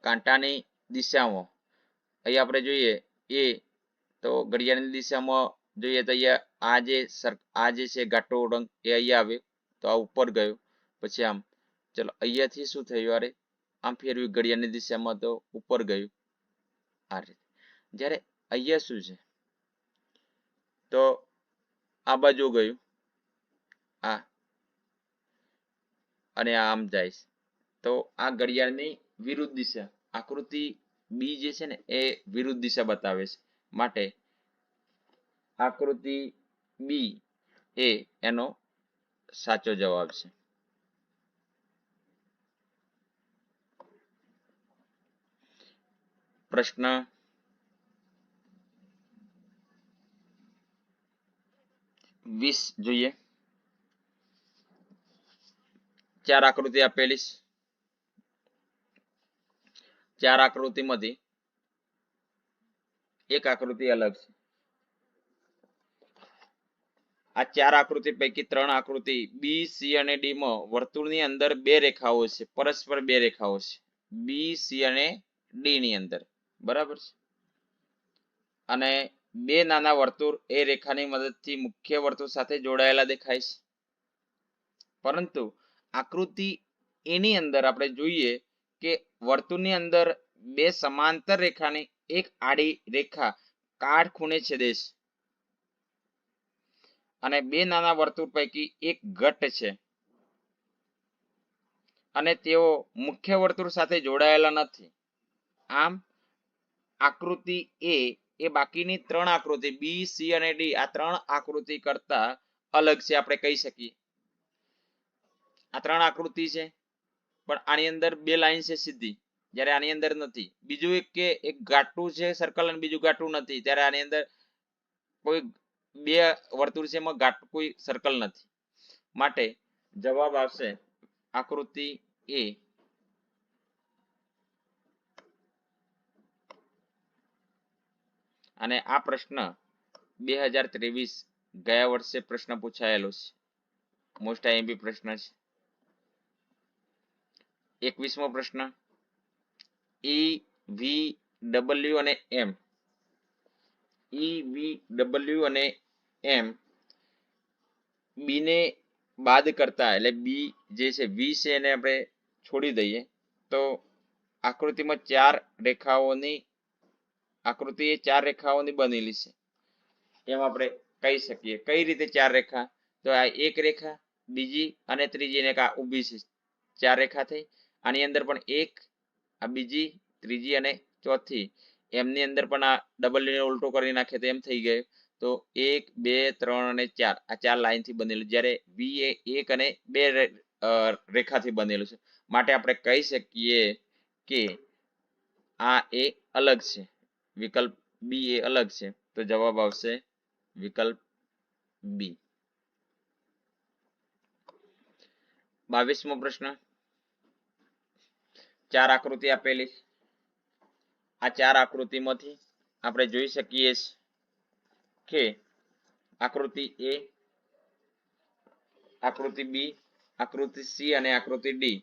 કાંટાની દિશામાં અહીંયા આપણે જોઈએ એ તો ઘડિયાળની દિશામાં જોઈએ તો અહીંયા આ જે છે ઘાટો રંગ એ અહીંયા આવ્યો તો આ ઉપર ગયો, પછી આમ ચલો અહીંયાથી શું થયું, અરે આમ ફેરવ્યું ઘડિયાળની દિશામાં તો ઉપર ગયું આ રીતે. જ્યારે અહીંયા શું છે તો આ બાજુ ગયું આ અને આમ જાય છે તો આ ઘડિયાળની વિરુદ્ધ દિશા, આકૃતિ બી જે છે ને એ વિરુદ્ધ દિશા બતાવે છે, માટે આકૃતિ બી એ એનો સાચો જવાબ છે. પ્રશ્ન 20 જોઈએ. 4 આકૃતિ આપેલી છે. 4 આકૃતિમાંથી એક આકૃતિ અલગ છે. આ 4 આકૃતિ પૈકી 3 આકૃતિ બી, સી અને ડી માં વર્તુળની અંદર 2 રેખાઓ છે, પરસ્પર 2 રેખાઓ છે બી, સી અને ડી ની અંદર, બરાબર છે. અને 2 નાના વર્તુળ એ રેખાની મદદથી મુખ્ય વર્તુળ સાથે જોડાયેલા દેખાય છે. પરંતુ આકૃતિ એની અંદર આપણે જોઈએ કે વર્તુળની અંદર 2 સમાંતર રેખાની એક આડી રેખા કાટખૂણે છેદે છે અને 2 નાના વર્તુળ પૈકી એક ઘટ છે અને તેઓ મુખ્ય વર્તુળ સાથે જોડાયેલા નથી. આમ આકૃતિ એ બાકીની 3 આકૃતિ બી, સી અને ડી આ 3 આકૃતિ કરતા અલગ છે આપણે કહી શકીએ. આ 3 આકૃતિ છે પણ આની અંદર 2 લાઈન છે સીધી, જ્યારે આની અંદર નથી. બીજું એક ઘાટું છે સર્કલ અને બીજું ઘાટું નથી, ત્યારે આની અંદર કોઈ 2 વર્તુળ છે એમાં ઘાટું કોઈ સર્કલ નથી. માટે જવાબ આવશે આકૃતિ એ. અને આ પ્રશ્ન 2023 ગયા વર્ષે પ્રશ્ન પૂછાયેલો છે, મોસ્ટ આઈએમપી પ્રશ્ન છે. 21મો પ્રશ્ન, ઈ, વી, ડબલ્યુ અને એમ, ઈ, વી, ડબલ્યુ અને એમ બી ને બાદ કરતા, એટલે બી જે છે વી છે એને આપણે છોડી દઈએ તો આકૃતિમાં 4 રેખાઓની આકૃતિ એ 4 રેખાઓની બનેલી છે એમ આપણે કહી શકીએ. કઈ રીતે 4 રેખા, તો આ એક રેખા, બીજી અને ત્રીજી રેખા ઊભી છે, 4 રેખા થઈ. આની અંદર પણ એક, આ બીજી, ત્રીજી અને ચોથી, એમની અંદર પણ આ ડબલ્યુ ઉલટો કરી નાખે તો એમ થઈ ગયું. તો 1, 2, 3 અને 4 આ 4 લાઈન થી બનેલું, જ્યારે વી એ 1 અને 2 રેખાથી બનેલું છે, માટે આપણે કહી શકીએ કે આ એ અલગ છે, વિકલ્પ બી એ અલગ છે. તો જવાબ આવશે વિકલ્પ બી. 22મો પ્રશ્ન, 4 આકૃતિ આપેલી. આ 4 આકૃતિમાંથી આપણે જોઈ શકીએ કે આકૃતિ એ, આકૃતિ બી, આકૃતિ સી અને આકૃતિ ડી.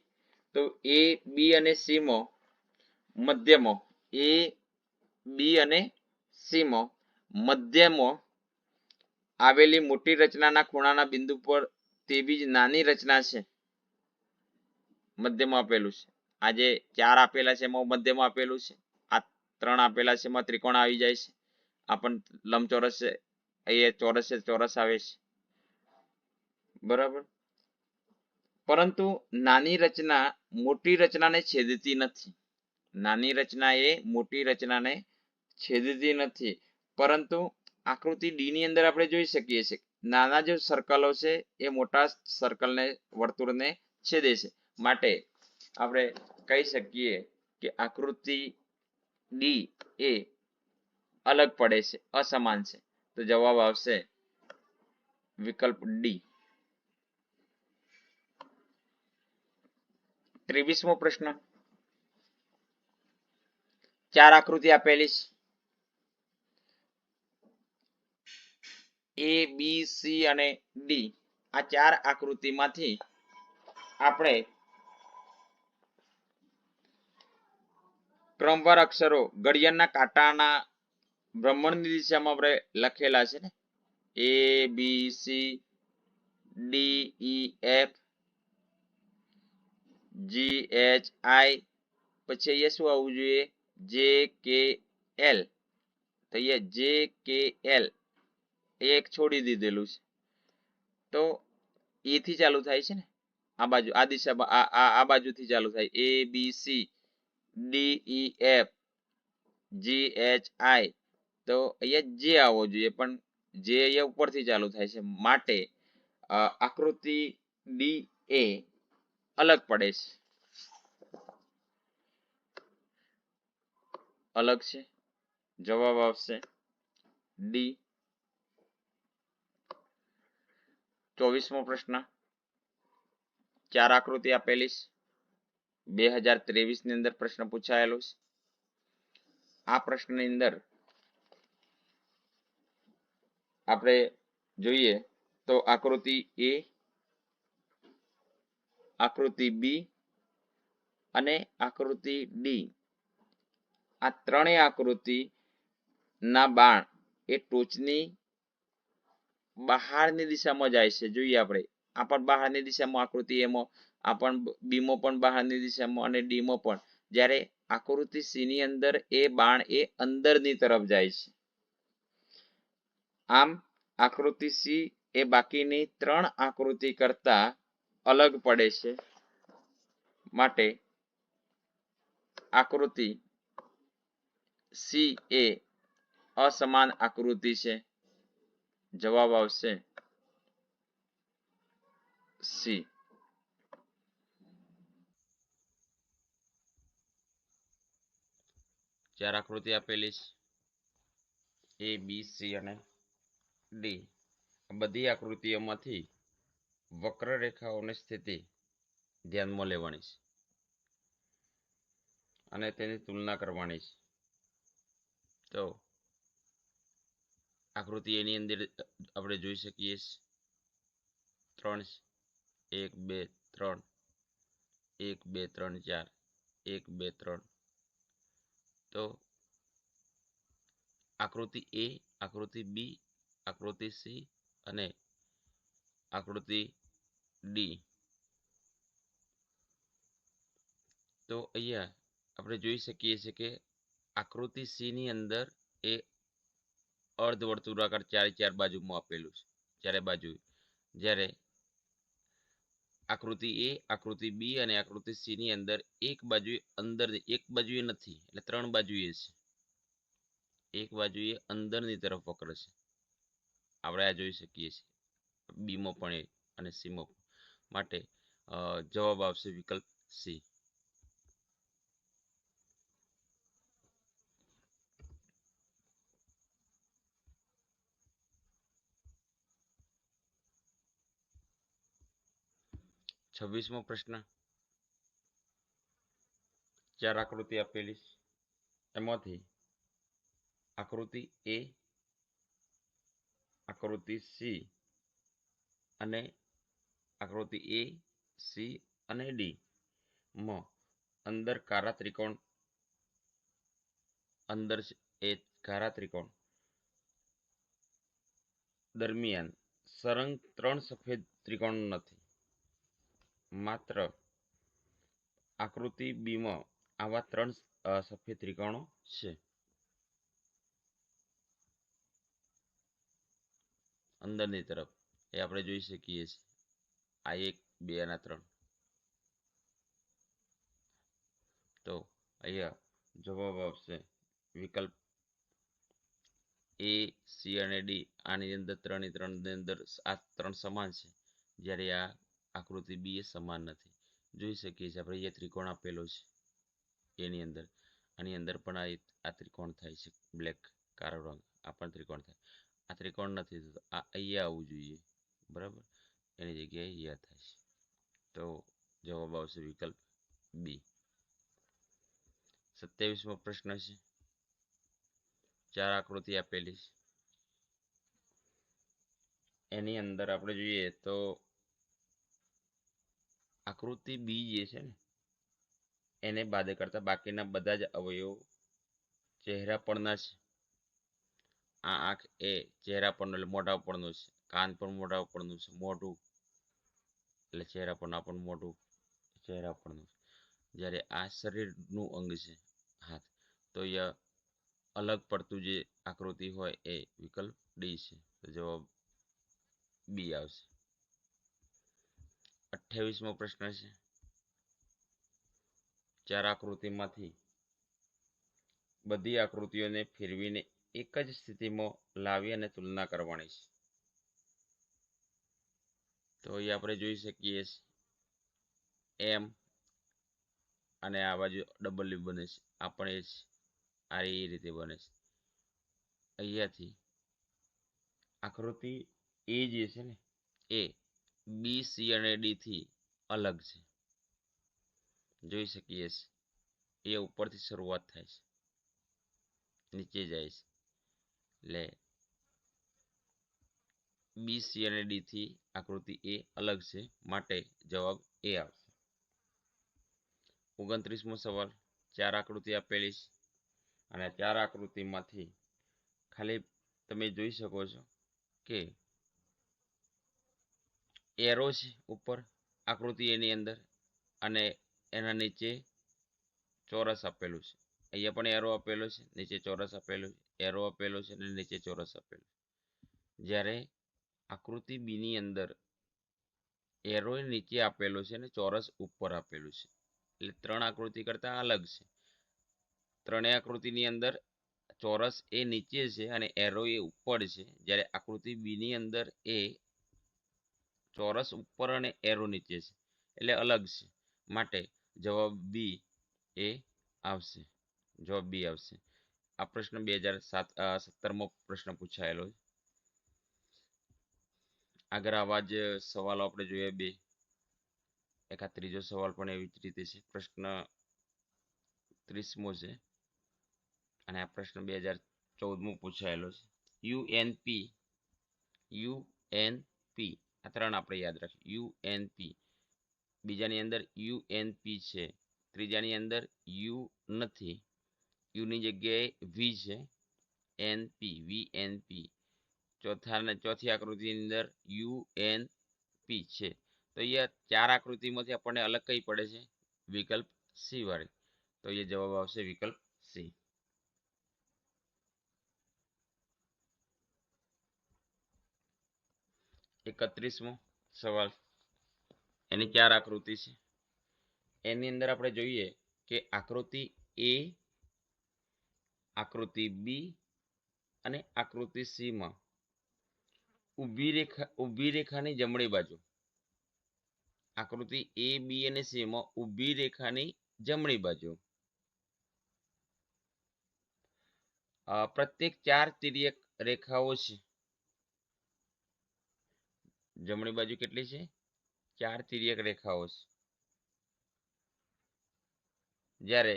તો એ, બી અને સી માં મધ્યમાં, એ, બી અને સી માં મધ્યમાં આવેલી મોટી રચનાના ખૂણાના બિંદુ પર તેવી જ નાની રચના છે, મધ્યમાં આપેલું છે. આ જે 4 આપેલા છે એમાં મધ્યમાં આપેલું છે, આ 3 આપેલા છે એમાં ત્રિકોણ આવી જાય છે, આ પણ લંબચોરસ છે, અહીંયા ચોરસ છે, ચોરસ આવે છે, બરાબર. પરંતુ નાની રચના મોટી રચનાને છેદતી નથી. નાની રચના એ મોટી રચનાને છેદતી નથી, પરંતુ આકૃતિ ડી ની અંદર આપણે જોઈ શકીએ છીએ નાના જે સર્કલો છે એ મોટા સર્કલને વર્તુળને છેદે છે, માટે આપણે કહી શકીએ કે આકૃતિ ડી એ અલગ પડે છે, અસમાન છે. તો જવાબ આવશે વિકલ્પ ડી. 23મો પ્રશ્ન. 4 આકૃતિ આપેલી છે. એ, બી, સી અને ડી. આ 4 આકૃતિમાંથી આપણે ક્રમવાર અક્ષરો ઘડિયાળના કાંટાના ભ્રમણની દિશામાં આપણે લખેલા છે ને, એ, બી, સી, ડી, ઈ, એફ, જી, એચ, આઈ, પછી અહીંયા શું આવવું જોઈએ, જે, કે, એલ. તો અહીંયા જે, કે, એલ એક છોડી દીધેલું છે. તો એ થી ચાલુ થાય છે ને, આ બાજુ આ દિશામાં આ બાજુથી ચાલુ થાય, એ, બી, સી, ડી, ઈ, એફ, જી, એચ, આઈ. તો અહીંયા જે આવવો જોઈએ, પણ જે અહીંયા ઉપરથી ચાલુ થાય છે, માટે આકૃતિ ડી એ અલગ પડે છે. અલગ છે. જવાબ આવશે ડી. 24મો પ્રશ્ન. 4 આકૃતિ આપેલી છે. 2023 ની અંદર પ્રશ્ન પૂછાયેલો છે. આ પ્રશ્નની અંદર આપણે જોઈએ તો આકૃતિ એ, આકૃતિ બી અને આકૃતિ ડી. આ ત્રણેય આકૃતિ ના બાણ એ ટોચની બહારની દિશામાં જાય છે. જોઈએ આપણે આ પણ બહારની દિશામાં આકૃતિ એમાં, આ પણ બીમાં પણ બહારની દિશામાં અને ડીમાં પણ. જ્યારે આકૃતિ સી ની અંદર એ બાણ એ અંદરની તરફ જાય છે. આમ આકૃતિ સી એ બાકીની 3 આકૃતિ કરતા અલગ પડે છે. માટે આકૃતિ સી એ અસમાન આકૃતિ છે. જવાબ આવશે સી. ચાર આકૃતિ આપેલી છે, એ, બી, સી અને ડી. બધી આકૃતિઓમાંથી વક્રરેખાઓની સ્થિતિ ધ્યાનમાં લેવાની છે અને તેની તુલના કરવાની છે. તો આકૃતિ એની અંદર આપણે જોઈ શકીએ 3, 1, 2, 3, 1, 2, 3, 4, 1, 2, 3. તો આકૃતિ એ, આકૃતિ બી, આકૃતિ સી અને આકૃતિ ડી. તો અહીંયા આપણે જોઈ શકીએ છીએ કે આકૃતિ સી ની અંદર એ અર્ધવર્તુળાકાર 4 બાજુમાં આપેલું છે, ચારે બાજુ. જ્યારે આકૃતિ એ, આકૃતિ બી અને આકૃતિ સી ની અંદર એક બાજુએ અંદર, એક બાજુએ નથી, એટલે 3 બાજુએ છે. એક બાજુએ અંદરની તરફ વક્ર છે. આપણે આ જોઈ શકીએ છીએ બીમાં પણ એ અને સીમાં પણ. માટે જવાબ આવશે વિકલ્પ સી. છવ્વીસમો પ્રશ્ન. 4 આકૃતિ આપેલી છે. એમાંથી આકૃતિ એ, આકૃતિ સી અને આકૃતિ એ, સી અને ડી માં અંદર કારા ત્રિકોણ, અંદર એ કારા ત્રિકોણ દરમિયાન સરંગ 3 સફેદ ત્રિકોણ નથી. માત્ર આકૃતિ બીમાં આવા 3 સફેદ ત્રિકોણો છે. અંદરની તરફ એ આપણે જોઈ શકીએ છીએ, આ 1, 2 અને 3. તો અહીંયા જવાબ આવશે વિકલ્પ એ, સી અને ડી. આની અંદર 3 ની અંદર આ 3 સમાન છે, જ્યારે આ આકૃતિ બી એ સમાન નથી. જોઈ શકીએ છીએ આપણે અહીંયા ત્રિકોણ આપેલો છે એની અંદર, આની અંદર પણ આ ત્રિકોણ થાય છે, બ્લેક કાળો રંગ, આ પણ ત્રિકોણ થાય. આ ત્રિકોણ નથી થતો, આ અહીંયા આવવું જોઈએ. બરાબર, એની જગ્યાએ યા થાય છે. તો જવાબ આવશે વિકલ્પ બી. 27મો પ્રશ્ન છે. 4 આકૃતિ આપેલી છે. એની અંદર આપણે જોઈએ તો આકૃતિ બી જે છે ને એને બાદ કરતા બાકીના બધા જ અવયવો ચહેરા પરના છે. આ આંખ એ ચહેરા પરનું એટલે મોઢા ઉપરનું છે. કાન પણ મોઢા ઉપરનું છે. મોઢું એટલે ચહેરા પરનું, આપણું મોઢું ચહેરા પરનું છે. જ્યારે આ શરીરનું અંગ છે હાથ, તો એ અલગ પડતું જે આકૃતિ હોય એ વિકલ્પ ડી છે. તો જવાબ બી આવશે. 28મો પ્રશ્ન છે. 4 આકૃતિમાંથી બધી આકૃતિઓને ફેરવીને એક જ સ્થિતિમાં લાવી અને તુલના કરવાની છે. તો એ આપણે જોઈ શકીએ એમ અને આ બાજુ ડબલ્યુ બને છે. આપણે આ રીતે બને છે. અહીંયાથી આકૃતિ એ જે છે ને એ બી, સી અને ડી થી અલગ છે. જોઈ શકીએ એ ઉપરથી શરૂઆત થાય છે, નીચે જાય છે. એટલે બી, સી અને ડી થી આકૃતિ એ અલગ છે, માટે જવાબ એ આવશે. 29મો સવાલ. 4 આકૃતિ આપેલી છે અને 4 આકૃતિમાંથી ખાલી તમે જોઈ શકો છો કે એરો છે ઉપર આકૃતિ એની અંદર અને એના નીચે ચોરસ આપેલું છે. અહીંયા પણ એરો આપેલો છે, નીચે ચોરસ આપેલું છે, એરો આપેલો છે અને નીચે ચોરસ આપેલું છે. જ્યારે આકૃતિ બી ની અંદર એરો નીચે આપેલો છે અને ચોરસ ઉપર આપેલું છે. એટલે 3 આકૃતિ કરતા અલગ છે. ત્રણેય આકૃતિની અંદર ચોરસ એ નીચે છે અને એરો એ ઉપર છે. જ્યારે આકૃતિ બી ની અંદર એ ચોરસ ઉપર અને એરો નીચે છે, એટલે અલગ છે. માટે જવાબ બી એ આવશે. જવાબ બી આવશે. આ પ્રશ્ન 2017મો પ્રશ્ન પૂછાયેલો છે. આગળ આવા જ સવાલો આપણે જોઈએ બે. એક આ ત્રીજો સવાલ પણ એવી જ રીતે છે. પ્રશ્ન 30મો છે અને આ પ્રશ્ન 2014મો પૂછાયેલો છે. યુએનપી આ 3 આપણે યાદ રાખીએ. યુએનપી, બીજાની અંદર યુએનપી છે, ત્રીજાની અંદર યુ નથી, યુની જગ્યાએ વી છે, એનપી વીએનપી. ચોથી આકૃતિની અંદર યુએનપી છે. તો અહીંયા 4 આકૃતિમાંથી આપણને અલગ કઈ પડે છે? વિકલ્પ સી વાળી. તો એ જવાબ આવશે વિકલ્પ સી. 31મો સવાલ. એની 4 આકૃતિ છે. એની અંદર આપણે જોઈએ કે આકૃતિ એ, આકૃતિ બી અને આકૃતિ સી માં ઊભી રેખાની જમણી બાજુ, આકૃતિ એ, બી અને સી માં ઊભી રેખાની જમણી બાજુ પ્રત્યેક 4 તિર્યક રેખાઓ છે. જમણી બાજુ કેટલી છે? 4 તિર્યક રેખાઓ છે. જ્યારે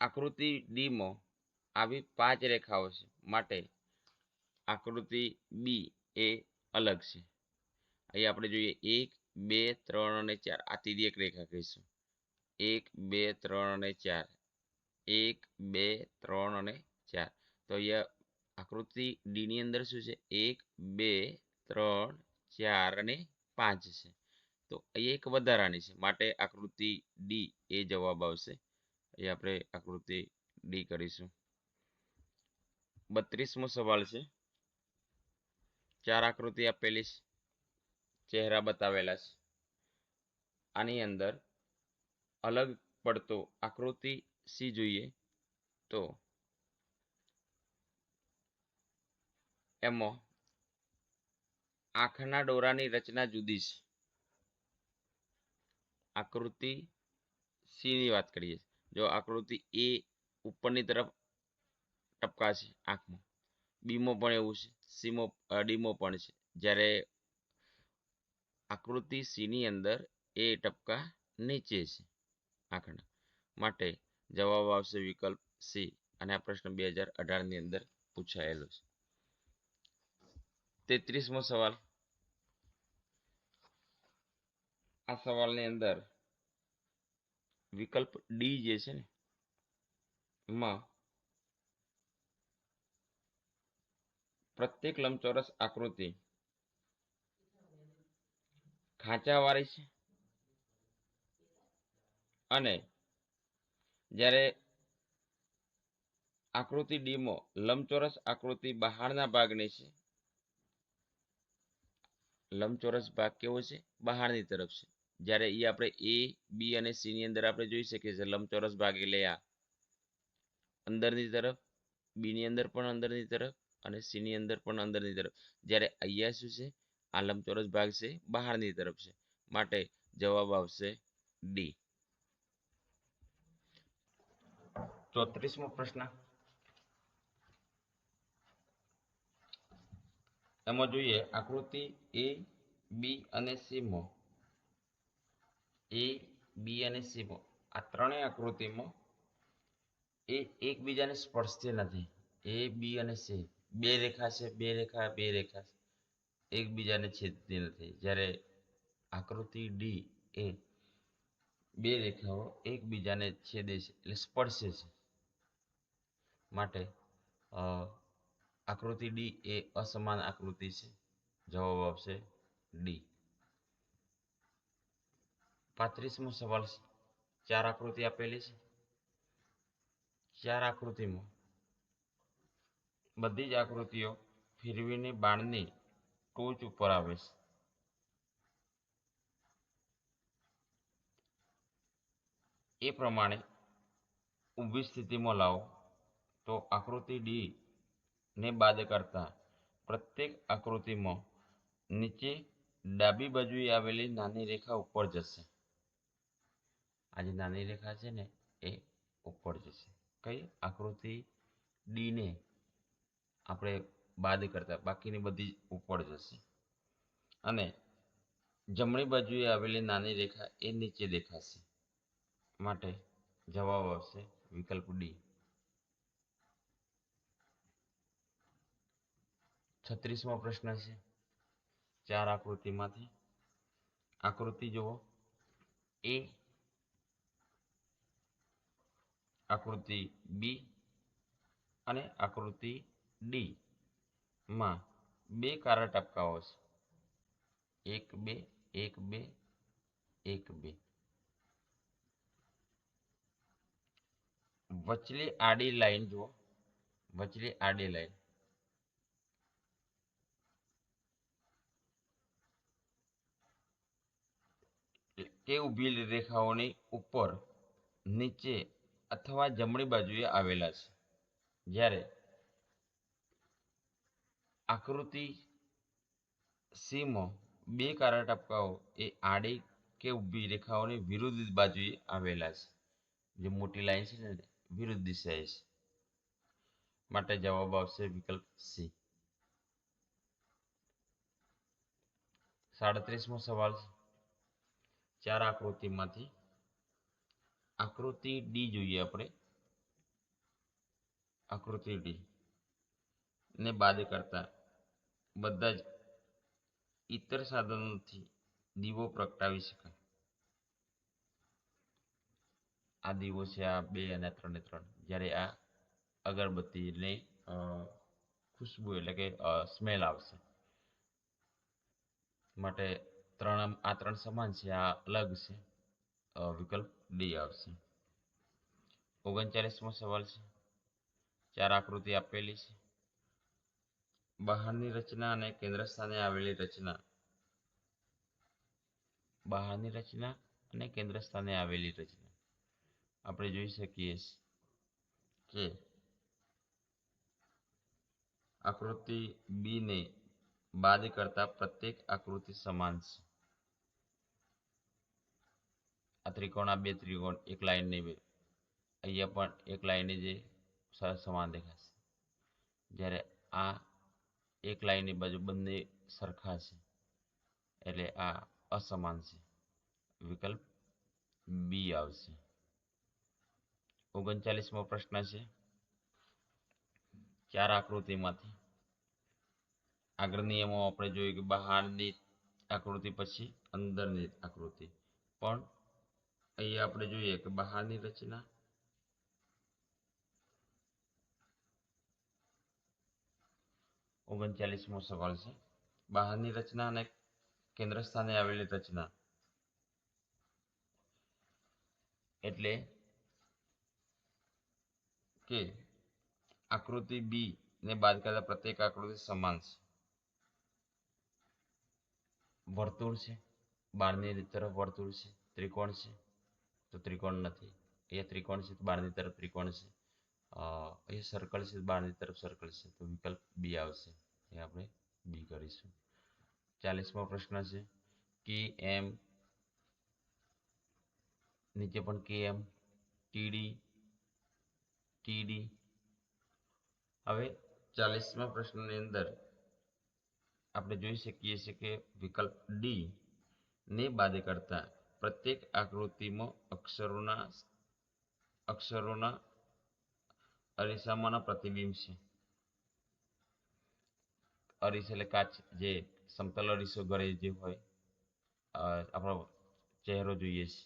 આકૃતિ ડી માં આવી 5 રેખાઓ છે, માટે આકૃતિ બી એ અલગ છે. અહીં આપણે જોઈએ 1, 2, 3 અને 4 આ તિર્યક રેખા કહીશું. 1, 2, 3 અને 4, 1, 2, 3 અને 4. તો અહીંયા આકૃતિ ડી ની અંદર શું છે? 1, 2, 3, 4 અને 5 છે. તો અહીંયા એક વધારાની છે, માટે આકૃતિ ડી એ જવાબ આવશે. અહીં આપણે આકૃતિ ડી કરીશું. 32મો સવાલ છે. 4 આકૃતિ આપેલી છે, ચહેરા બતાવેલા છે. આની અંદર અલગ પડતો આકૃતિ સી જોઈએ તો એમાં આંખના ડોરાની રચના જુદી છે. આકૃતિ સી ની વાત કરીએ. જો આકૃતિ એ ઉપરની તરફ ટપકા છે આંખમાં, બી માં પણ એવું છે, સીમો ડીમો પણ છે. જ્યારે આકૃતિ સી ની અંદર એ ટપકા નીચે છે આંખના. માટે જવાબ આવશે વિકલ્પ સી. અને આ પ્રશ્ન 2018 ની અંદર પૂછાયેલો છે. 33મો સવાલ. આ સવાલની અંદર વિકલ્પ ડી જે છે ને એમાં પ્રત્યેક લંબચોરસ આકૃતિ ખાંચાવાળી છે અને જ્યારે આકૃતિ ડીમાં લંબચોરસ આકૃતિ બહારના ભાગની છે. લંબચોરસ ભાગ કેવો છે? બહારની તરફ છે. જ્યારે એ આપણે એ બી અને સી ની અંદર આપણે જોઈ શકીએ છીએ લંબચોરસ ભાગ એટલે આ અંદરની તરફ, બી ની અંદર પણ અંદરની તરફ અને સી ની અંદર પણ અંદરની તરફ. જ્યારે અહીંયા શું છે? આ લંબચોરસ ભાગ છે બહારની તરફ છે. માટે જવાબ આવશે ડી. 34મો પ્રશ્ન. એમાં જોઈએ આકૃતિ એ બી અને સી માં એ બી અને સી માં આ ત્રણેય આકૃતિમાં એ એકબીજાને સ્પર્શતી નથી. એ બી અને સી બે રેખા છે, બે રેખા એકબીજાને છેદતી નથી. જ્યારે આકૃતિ ડી એ બે રેખાઓ એકબીજાને છેદે છે એટલે સ્પર્શે છે. માટે આકૃતિ ડી એ અસમાન આકૃતિ છે. જવાબ આવશે ડી. 35મો સવાલ છે. 4 આકૃતિ આપેલી છે. 4 આકૃતિમાં બધી જ આકૃતિઓ ફેરવીને બાણની ટોચ ઉપર આવે છે. એ પ્રમાણે ઊભી સ્થિતિમાં લાવો તો આકૃતિ ડી ને બાદ કરતા પ્રત્યેક આકૃતિમાં નીચે ડાબી બાજુએ આવેલી નાની રેખા ઉપર જશે. આ જે નાની રેખા છે ને એ ઉપર જશે. કઈ? આકૃતિ ડી ને આપણે બાદ કરતા બાકીની બધી ઉપર જશે. અને જમણી બાજુએ આવેલી નાની રેખા એ નીચે દેખાશે. માટે જવાબ આવશે વિકલ્પ ડી. 36મો પ્રશ્ન છે. 4 આકૃતિમાંથી આકૃતિ જુઓ. એ, આકૃતિ બી અને આકૃતિ ડી માં બે કાળા ટપકાઓ છે. 1 2 1 2 1 2. વચલી આડી લાઈન જુઓ. વચલી આડી લાઈન કે ઊભી રેખાઓની ઉપર, નીચે અથવા જમણી બાજુએ આવેલા છે. જ્યારે આકૃતિ સી માં બે કાળા ટપકાઓ એ આડી કે ઊભી રેખાઓની વિરુદ્ધ બાજુએ આવેલા છે. જે મોટી લાઈન છે ને વિરુદ્ધ દિશાએ છે. માટે જવાબ આવશે વિકલ્પ સી. 37મો સવાલ. 4 આકૃતિમાંથી આકૃતિ ડી જોઈએ આપણે. આકૃતિ ડી ને બાદ કરતા બધા જ ઇતર સાધનોથી દીવો પ્રગટાવી શકાય. આ દીવો છે આ 2 અને 3 ને 3. જ્યારે આ અગરબત્તીને ખુશ્બુ એટલે કે સ્મેલ આવશે. માટે આ ત્રણ સમાન છે, આ અલગ છે. વિકલ્પ ડી આવશે. 39મો સવાલ છે. 4 આકૃતિ આપેલી છે. બહારની રચના અને કેન્દ્ર સ્થાને આવેલી રચના. બહારની રચના અને કેન્દ્ર સ્થાને આવેલી રચના આપણે જોઈ શકીએ કે આકૃતિ બી ને બાદ કરતા પ્રત્યેક આકૃતિ સમાન છે. આ ત્રિકોણ, આ બે ત્રિકોણ એક લાઈન ની બે, અહીંયા પણ એક લાઈન જે સમાન દેખાશે. જ્યારે આ એક લાઈનની બાજુ બંને સરખા છે એટલે આ અસમાન છે. વિકલ્પ બી આવશે. 39મો પ્રશ્ન છે. 4 આકૃતિમાંથી આગળ નિયમો આપણે જોયું કે બહારની આકૃતિ પછી અંદરની આકૃતિ, પણ અહીંયા આપણે જોઈએ કે બહારની રચના, 39મો સવાલ છે. બહારની રચના અને કેન્દ્ર સ્થાને આવેલી રચના એટલે કે આકૃતિ બી ને બાદ કરતા પ્રત્યેક આકૃતિ સમાન છે. વર્તુળ છે, બહારની તરફ વર્તુળ છે. ત્રિકોણ છે તો ત્રિકોણ નથી. અહીંયા ત્રિકોણ છે તો બહારની તરફ ત્રિકોણ છે. અહીંયા સર્કલ છે, બહારની તરફ સર્કલ છે, તો વિકલ્પ બી આવશે. એ આપણે બી કરીશું. 40મો પ્રશ્ન છે. કે એમ નીચે પણ કે એમ, ટીડી, ટીડી. હવે 40મા પ્રશ્નની અંદર આપણે જોઈ શકીએ છીએ કે વિકલ્પ ડી ને બાદ કરતા પ્રત્યેક આકૃતિમાં અક્ષરોના અરીસામાંના પ્રતિબિંબ છે. અરીસ એટલે કાચ, જે સમતલ અરીસો ઘરે જે હોય, આપણો ચહેરો જોઈએ છે.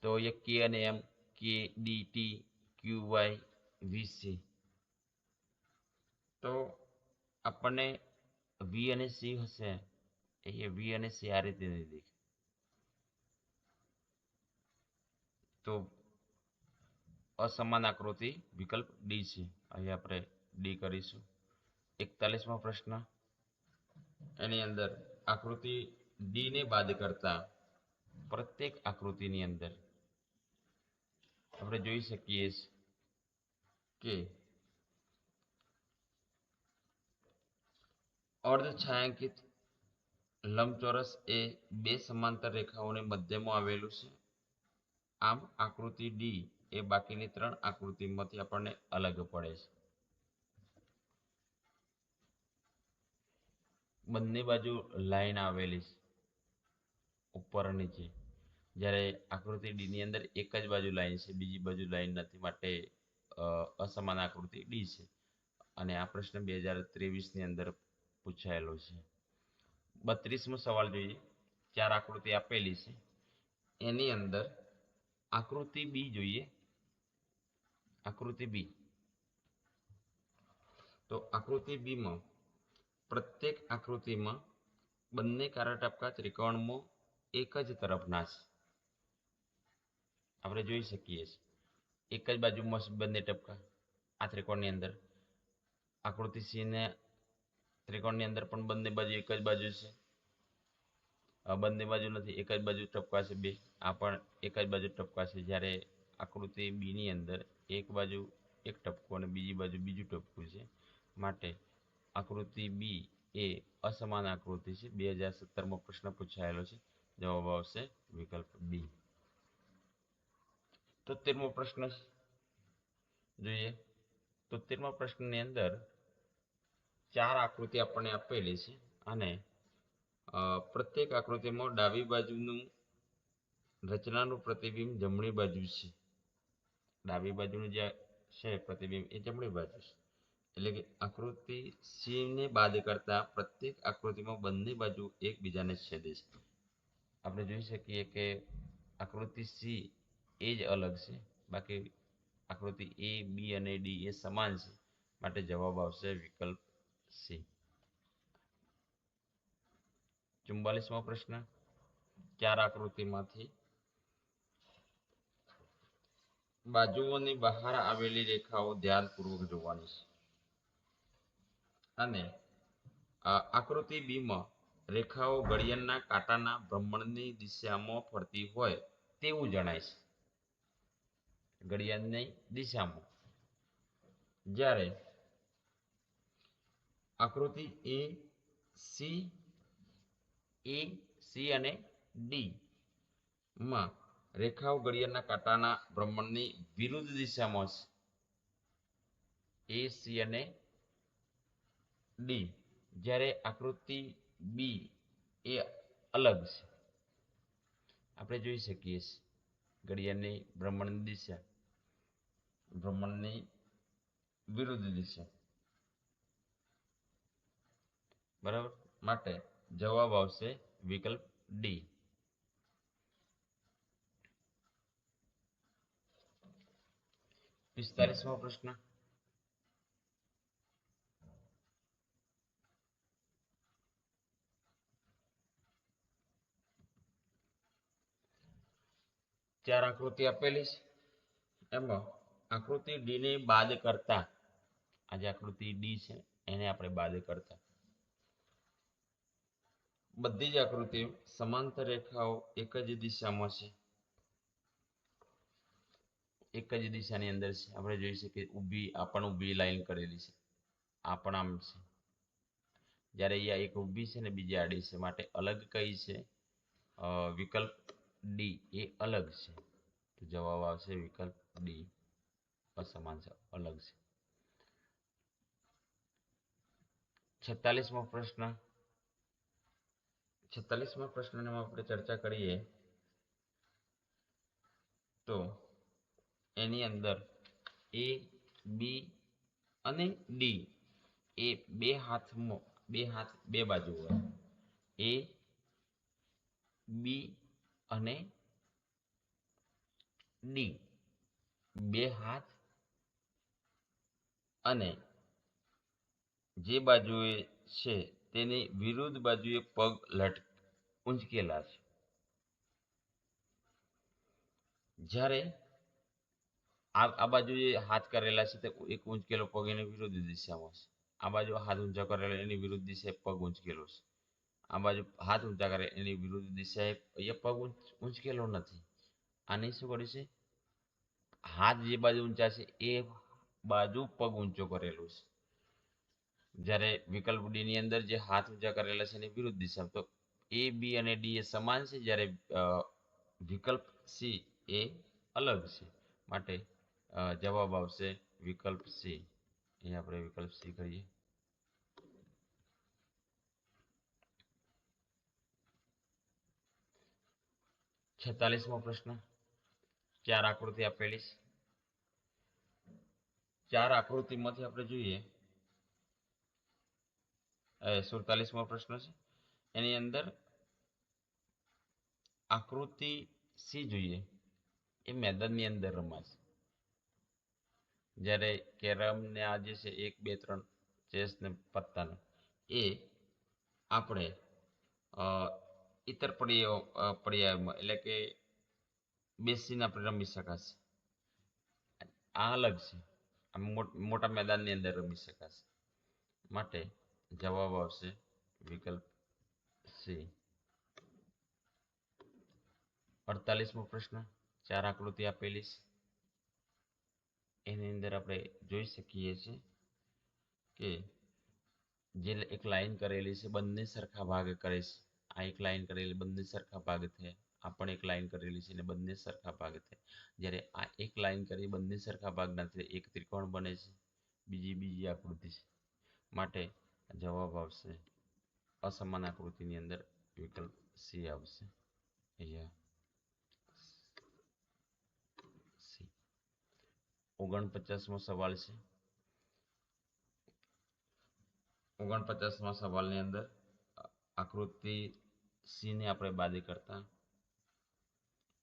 તો એ કે અને એમ, કે ડી, ટી, ક્યુ, વાય, વી, સી. તો આપણને વી અને સી હશે, એ વી અને સી આ રીતે નહીં દેખાય. તો અસમાન આકૃતિ વિકલ્પ ડી છે. અહીં આપણે ડી કરીશું. 41મો પ્રશ્ન, એની અંદર આકૃતિ ડી ને બાદ કરતા પ્રત્યેક આકૃતિની અંદર આપણે જોઈ શકીએ કે અર્ધ છાયાંકિત લંબચોરસ એ બે સમાંતર રેખાઓની મધ્યમાં આવેલું છે. આમ આકૃતિ ડી એ બાકીની 3 આકૃતિમાંથી આપણને અલગ પડે છે. બંને બાજુ લાઈન આવેલી છે ઉપર નીચે, જ્યારે આકૃતિ ડી ની અંદર એક જ બાજુ લાઈન છે, બીજી બાજુ લાઈન નથી, માટે અસમાન આકૃતિ ડી છે. અને આ પ્રશ્ન 2023ની અંદર પૂછાયેલો છે. 32મો સવાલ જોઈએ. 4 આકૃતિ આપેલી છે, એની અંદર આકૃતિ બી જોઈએ. આકૃતિ બી, તો આકૃતિ બી માં પ્રત્યેક આકૃતિમાં બંને કારા ટપકા ત્રિકોણમાં એક જ તરફના છે. આપણે જોઈ શકીએ છીએ એક જ બાજુમાં બંને ટપકા આ ત્રિકોણની અંદર. આકૃતિ સી ને ત્રિકોણની અંદર પણ બંને બાજુ એક જ બાજુ છે. બંને બાજુ નથી, એક જ બાજુ ટપકા છે બે. આ પણ એક જ બાજુ ટપકા છે, જ્યારે આકૃતિ બી ની અંદર એક બાજુ એક ટપકું અને બીજી બાજુ બીજું ટપકું છે. માટે આકૃતિ બી એ અસમાન આકૃતિ છે. 2017મો પ્રશ્ન પૂછાયેલો છે. જવાબ આવશે વિકલ્પ બી. 73મો પ્રશ્ન જોઈએ. 73મા પ્રશ્નની અંદર 4 આકૃતિ આપણને આપેલી છે અને પ્રત્યેક આકૃતિમાં ડાબી બાજુનું રચનાનું પ્રતિબિંબ જમણી બાજુ છે. ડાબી બાજુનું જે છે પ્રતિબિંબ એ જમણી બાજુ છે. એટલે કે આકૃતિ સી ને બાદ કરતા પ્રત્યેક આકૃતિમાં બંને બાજુ એકબીજાને છેદે છે. આપણે જોઈ શકીએ કે આકૃતિ સી એ જ અલગ છે, બાકી આકૃતિ એ, બી અને ડી એ સમાન છે. માટે જવાબ આવશે વિકલ્પ સી. 44મો પ્રશ્ન, 4 આકૃતિમાંથી બાજુઓની બહાર આવેલી રેખાઓ ધ્યાનપૂર્વક જોવાની છે. અને આકૃતિ બી માં રેખાઓ ઘડિયાળના કાંટાના ભ્રમણની દિશામાં ફરતી હોય તેવું જણાય છે. ઘડિયાળની દિશામાં. જ્યારે આકૃતિ એ, સી અને ડી માં રેખાઓ ઘડિયાળના કાંટાના ભ્રમણની વિરુદ્ધ દિશામાં છે. એ, સી અને ડી જ્યારે આકૃતિ બી એ અલગ છે. આપણે જોઈ શકીએ છીએ ઘડિયાળની ભ્રમણની દિશા ભ્રમણની વિરુદ્ધ દિશા. બરાબર, માટે જવાબ આવશે વિકલ્પ ડી. 45મો પ્રશ્ન. ચાર આકૃતિ આપેલી છે, એમાં આકૃતિ ડી ને બાદ કરતા, આ જે આકૃતિ ડી છે એને આપણે બાદ કરતા બધી જ આકૃતિઓ સમાંતર રેખાઓ એક જ દિશામાં છે, એક જ દિશાની અંદર છે. આપણે જોઈ શકીએ ઊભી લાઈન કરેલી છે, આ પણ આમ છે. જ્યારે અહીંયા એક ઊભી છે ને બીજી આડી છે, માટે અલગ કઈ છે? વિકલ્પ ડી એ અલગ છે. તો જવાબ આવશે વિકલ્પ ડી, અસમાન છે, અલગ છે. 46મો પ્રશ્ન. 46મા પ્રશ્નની આપણે ચર્ચા કરીએ તો એની અંદર એ, બી અને ડી એ બે હાથ બે બાજુ હોય. એ, બી અને ડી બે હાથ અને જે બાજુએ છે તેની વિરુદ્ધ બાજુએ પગ ઊંચકેલા છે. જ્યારે આ બાજુએ હાથ કરેલા છે તે એક ઊંચકેલો પગ એની વિરુદ્ધ દિશામાં છે. આ બાજુ હાથ ઊંચા કરેલા એની વિરુદ્ધ દિશાએ પગ ઊંચકેલો છે. આ બાજુ હાથ ઊંચા કરે એની વિરુદ્ધ દિશાએ અહીંયા પગ ઊંચકેલો નથી. આને શું કર્યું છે? હાથ જે બાજુ ઊંચા છે એ બાજુ પગ ઊંચો કરેલો છે. જ્યારે વિકલ્પ ડી ની અંદર જે હાથ ઊંચા કરેલા છે એની વિરુદ્ધ દિશા, તો એ, બી અને ડી એ સમાન છે, જ્યારે વિકલ્પ સી એ અલગ છે. માટે જવાબ આવશે વિકલ્પ સી. અહીં આપણે વિકલ્પ સી કરીએ. 46મો પ્રશ્ન. ચાર આકૃતિ આપેલી છે. ચાર આકૃતિમાંથી આપણે જોઈએ 47મો પ્રશ્ન છે. એની અંદર આકૃતિ સી જોઈએ, એ મેદાનની અંદર રમાશે. જ્યારે કેરમ ને આ જે છે 1, 2, 3 ચેસ ને પત્તાનો એ આપણે ઇતર પર્યાયમાં એટલે કે બેસીને આપણે રમી શકાશે. આ અલગ છે, મોટા મેદાનની અંદર રમી શકાશે. માટે જવાબ આવશે વિકલ્પ સી. 48મો પ્રશ્ન. ચાર આકૃતિ આપેલી છે. એની અંદર આપણે જોઈ શકીએ છીએ કે જે એક લાઈન કરેલી છે બંને સરખા ભાગ કરે છે. આ એક લાઈન કરેલી બંને સરખા ભાગ થયા. આ પણ એક લાઈન કરેલી છે અને બંને સરખા ભાગ થયા. જ્યારે આ એક લાઈન કરી બંને સરખા ભાગ નથી, એક ત્રિકોણ બને છે. બીજી આકૃતિ છે. માટે જવાબ આવશે અસમાન આકૃતિની અંદર વિકલ્પ સી આવશે. અહીંયા 49મો સવાલ છે. 49મા સવાલની અંદર આકૃતિ સી ને આપણે બાદ કરતા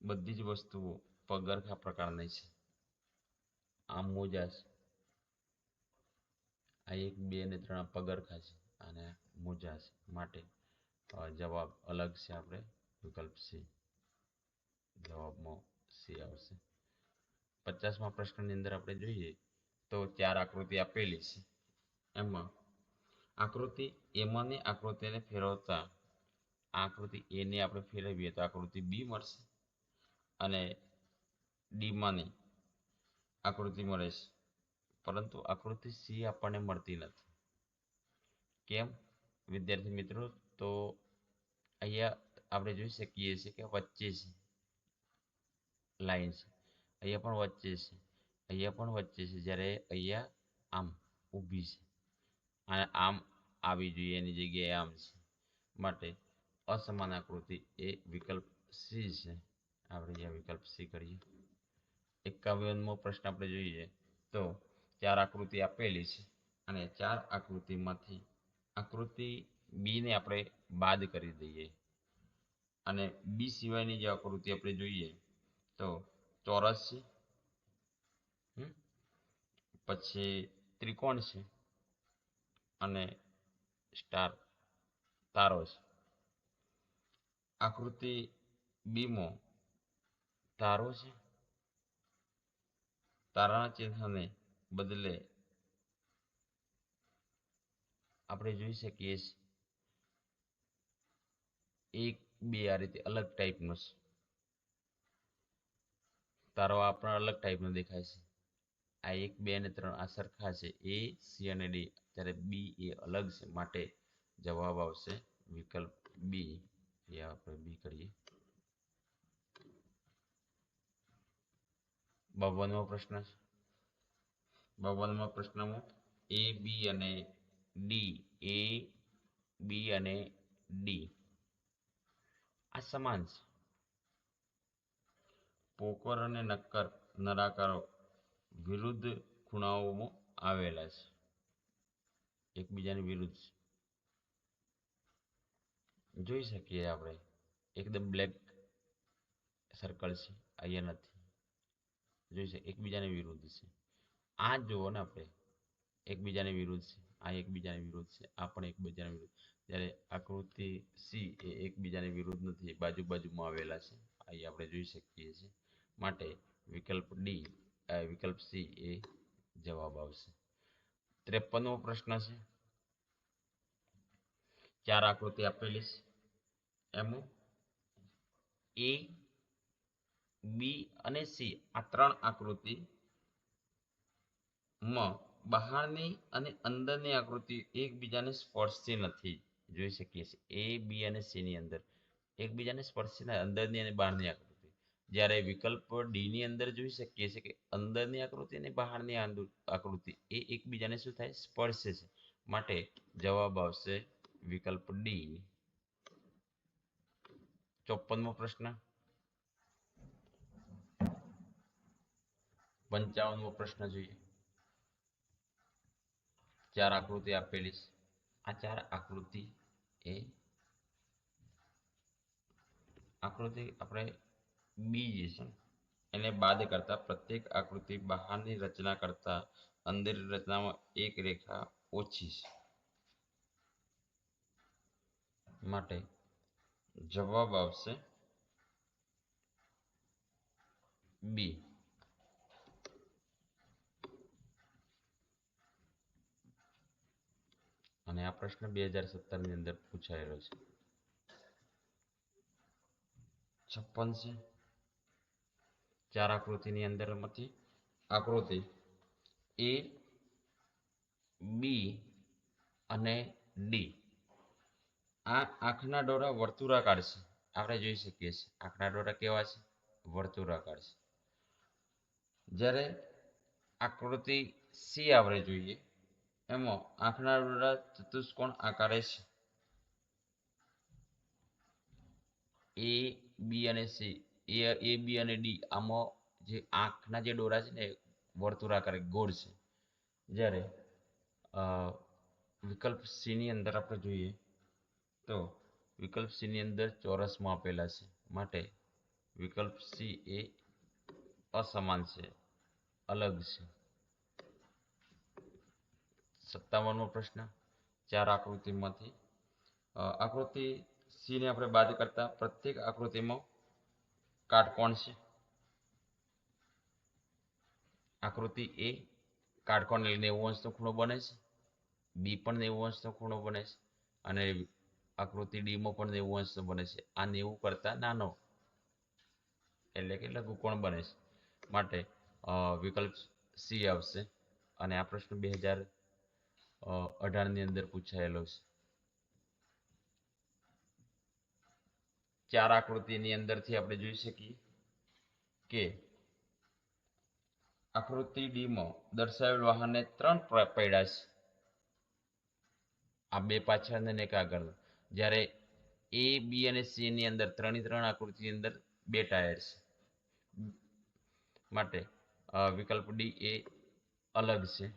બધી જ વસ્તુઓ પગરખા પ્રકારની છે. આ મોજા છે, આ 1, 2 અને 3 પગરખા છે અને મોજા છે. માટે જવાબ અલગ છે. આપણે વિકલ્પ સી, જવાબમાં સી આવશે. 50મા પ્રશ્નની અંદર આપણે જોઈએ તો ચાર આકૃતિ આપેલી છે. એમાં આકૃતિ એમાંની આકૃતિને ફેરવતા આકૃતિ એ ને આપણે ફેરવીએ તો આકૃતિ બી મળશે અને ડી માંની આકૃતિ મળે છે, પરંતુ આકૃતિ સી આપણને મળતી નથી. કેમ વિદ્યાર્થી મિત્રો? તો અહીંયા આપણે જોઈ શકીએ છીએ કે વચ્ચે છે લાઈન છે, અહીંયા પણ વચ્ચે છે, અહીંયા પણ વચ્ચે છે. જ્યારે અહીંયા આમ ઊભી છે અને આમ આવી જોઈએ, એની જગ્યાએ આમ છે, માટે અસમાન આકૃતિ એ વિકલ્પ સી છે. આપણે આ વિકલ્પ સી કરીએ. 51મો પ્રશ્ન આપણે જોઈએ તો 4 આકૃતિ આપેલી છે અને 4 આકૃતિમાંથી આકૃતિ બી ને આપણે બાદ કરી દઈએ અને બી સિવાયની જે આકૃતિ આપણે જોઈએ તો ચોરસ છે, પછી ત્રિકોણ છે અને સ્ટાર તારો છે. આકૃતિ બીમાં તારો છે, તારાના ચિહ્નને બદલે આપણે જોઈ શકીએ એક બે આ રીતે અલગ ટાઈપનો છે. તારો આપણને અલગ ટાઈપનો દેખાય છે. આ 1 2 અને 3 આ સરખા છે, એ સી અને ડી, ત્યારે બી એ અલગ છે, માટે જવાબ આવશે વિકલ્પ બી. એ આપણે બી કરીએ. 52મો પ્રશ્ન છે. 52મા પ્રશ્નમાં એ બી અને ડી, એ બી અને ડી આ સમાન છે. પોકર અને નક્કર નળાકારો વિરુદ્ધ ખૂણાઓમાં આવેલા છે, એકબીજાની વિરુદ્ધ જોઈ શકીએ આપણે. એકદમ બ્લેક સર્કલ છે, અહીંયા નથી, જોઈ શકીએ એકબીજાની વિરુદ્ધ છે. આ જુઓ ને આપણે, એકબીજાની વિરુદ્ધ છે, આ એકબીજાની વિરુદ્ધ છે, આ પણ એકબીજાની વિરુદ્ધ. જ્યારે આકૃતિ સી એ એકબીજાની વિરુદ્ધ નથી, બાજુ બાજુમાં આવેલા છે, અહીં આપણે જોઈ શકીએ છીએ, માટે વિકલ્પ ડી વિકલ્પ સી એ જવાબ આવશે. 53મો પ્રશ્ન છે. 4 આકૃતિ આપેલી છે, એમાં એ બી અને સી આ 3 આકૃતિ માં બહારની અને અંદરની આકૃતિ એકબીજાને સ્પર્શતી નથી, જોઈ શકીએ છીએ. એ બી અને સી ની અંદર એકબીજાને સ્પર્શતી નથી, અંદરની અને બહારની આકૃતિ. જ્યારે વિકલ્પ ડી ની અંદર જોઈ શકીએ છીએ કે અંદરની આકૃતિ અને બહારની આકૃતિ એ એકબીજાને શું થાય, સ્પર્શે છે, માટે જવાબ આવશે વિકલ્પ ડી. 54મો પ્રશ્ન. 55મો પ્રશ્ન જોઈએ. 4 આકૃતિ આપેલી છે. આ 4 આકૃતિ એ આકૃતિ આપણે બી જે છે એને બાદ કરતા પ્રત્યેક આકૃતિ બહારની રચના કરતા અંદરની રચનામાં એક રેખા ઓછી છે, માટે જવાબ આવશે બી. અને આ પ્રશ્ન 2017 ની અંદર પૂછાયેલો છે. 56 છે. 4 આકૃતિની અંદરમાંથી આકૃતિ એ બી અને ડી આ આંખના ડોળા વર્તુળાકાર છે, આપણે જોઈ શકીએ છીએ. આંખના ડોળા કેવા છે, વર્તુળાકાર છે. જ્યારે આકૃતિ સી આપણે જોઈએ એમાં આંખના ડોળા ચતુષ્કોણ આકારે છે. એ બી અને સી, એ બી અને ડી આમાં જે આંખના જે ડોળા છે ને વર્તુળાકાર ગોળ છે. જ્યારે વિકલ્પ સી ની અંદર આપણે જોઈએ તો વિકલ્પ સી ની અંદર ચોરસમાં આપેલા છે, માટે વિકલ્પ સી એ અસમાન છે, અલગ છે. 57મો પ્રશ્ન. 4 આકૃતિમાંથી આકૃતિ સી ને આપણે બાદ કરતા પ્રત્યેક આકૃતિમાં કાટકોણ છે. આકૃતિ એ કાટકોણ 90 અંશનો ખૂણો બને છે, બી પણ 90 અંશનો ખૂણો બને છે અને આકૃતિ ડી માં પણ 90 અંશનો બને છે. આ 90 કરતા નાનો એટલે કે લઘુકોણ બને છે, માટે વિકલ્પ સી આવશે. અને આ પ્રશ્ન 2018 ની અંદર પૂછાયેલો છે. 4 આકૃતિની અંદરથી આપણે જોઈ શકીએ કે આકૃતિ ડી માં દર્શાવેલ વાહનને 3 પૈડા છે. આ બે પાછળ ને એક આગળ. જ્યારે એ બી અને સી ની અંદર ત્રણ આકૃતિની અંદર બે ટાયર છે માટે વિકલ્પ ડી એ અલગ છે.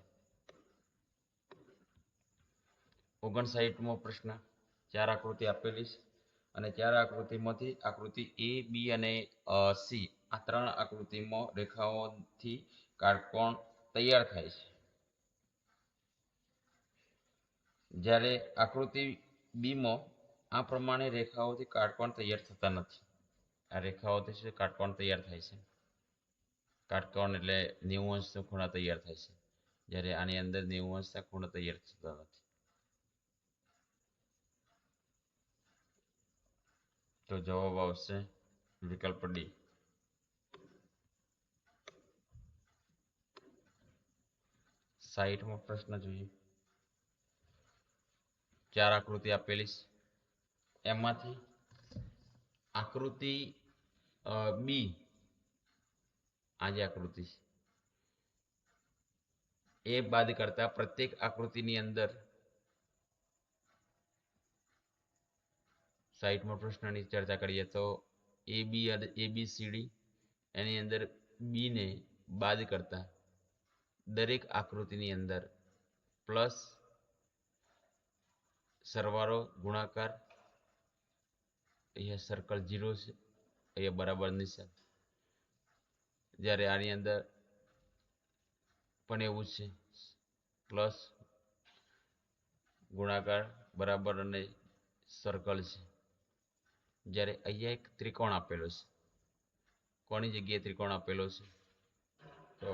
59મો પ્રશ્ન, ચાર આકૃતિ આપેલી છે અને ચાર આકૃતિમાંથી આકૃતિ એ બી અને સી આ ત્રણ આકૃતિમાં રેખાઓથી કાટકોણ તૈયાર થાય છે. જ્યારે આકૃતિ બીમાં આ પ્રમાણે રેખાઓથી કાટકોણ તૈયાર થતા નથી. આ રેખાઓથી શું કાટકોણ તૈયાર થાય છે? કાટકોણ એટલે 90 અંશના ખૂણા તૈયાર થાય છે. જ્યારે આની અંદર 90 અંશના ખૂણા તૈયાર થતા નથી. તો જવાબ આવશે વિકલ્પ ડી. 60મો પ્રશ્ન જોઈએ. ચાર આકૃતિ આપેલી છે, એમાંથી આકૃતિ બી, આ જે આકૃતિ છે એ બાદ કરતા પ્રત્યેક આકૃતિની અંદર 60મો પ્રશ્નની ચર્ચા કરીએ તો ABCD એની અંદર બી ને બાદ કરતા દરેક આકૃતિની અંદર પ્લસ સરવાળો ગુણાકાર, અહીંયા સર્કલ 0 છે, અહીંયા બરાબર નિશાન. જ્યારે આની અંદર પણ એવું છે, પ્લસ ગુણાકાર બરાબર અને સર્કલ છે. જ્યારે અહીંયા એક ત્રિકોણ આપેલો છે, કોની જગ્યાએ ત્રિકોણ આપેલો છે? તો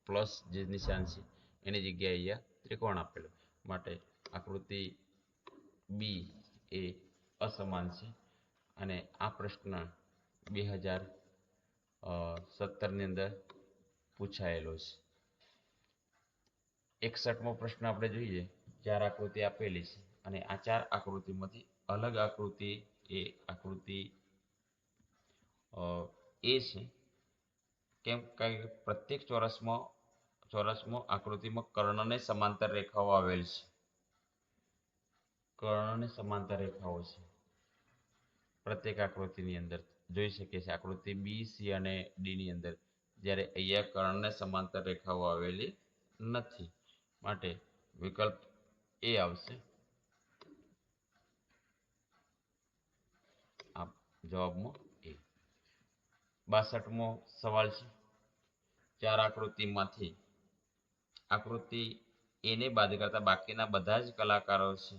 પ્લસ જે નિશાન છે એની જગ્યાએ અહીંયા ત્રિકોણ આપેલો, માટે આકૃતિ બી એ અસમાન છે અને આ પ્રશ્ન 2017ની અંદર પૂછાયેલો છે. 61મો પ્રશ્ન આપણે જોઈએ. ચાર આકૃતિ આપેલી છે અને આ ચાર આકૃતિમાંથી અલગ આકૃતિ એ આકૃતિ એ છે. કેમ કે પ્રત્યેક ચોરસમાં આકૃતિમાં કર્ણને સમાંતર રેખાઓ આવેલ છે. કર્ણને સમાંતર રેખાઓ છે પ્રત્યેક આકૃતિની અંદર જોઈ શકીએ છીએ. આકૃતિ બી, સી અને ડી ની અંદર, જ્યારે અહીંયા કર્ણને સમાંતર રેખાઓ આવેલી નથી, માટે વિકલ્પ એ આવશે. આ જવાબમાં એ. 62મો સવાલ છે. ચાર આકૃતિમાંથી આકૃતિ એને બાદ કરતા બાકીના બધા જ કલાકારો છે,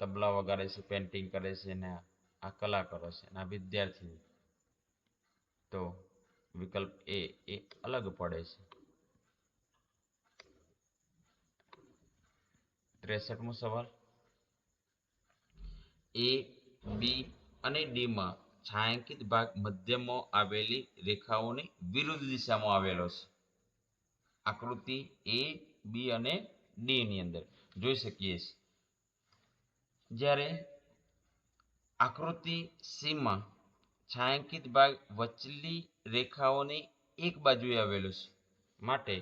તબલા વગાડે છે, પેન્ટિંગ કરે છે, ને આ કલાકારો છે, આ વિદ્યાર્થી. તો વિકલ્પ એ અલગ પડે છે. 63મો સવાલ. એ, બી અને ડી માં છાંયાંકિત ભાગ મધ્યમાં આવેલી રેખાઓની વિરુદ્ધ દિશામાં આવેલો છે. આકૃતિ એ, બી અને ડી ની અંદર જોઈ શકીએ છીએ. જ્યારે આકૃતિ સી માં છાંયાંકિત ભાગ વચલી રેખાઓની એક બાજુએ આવેલો છે, માટે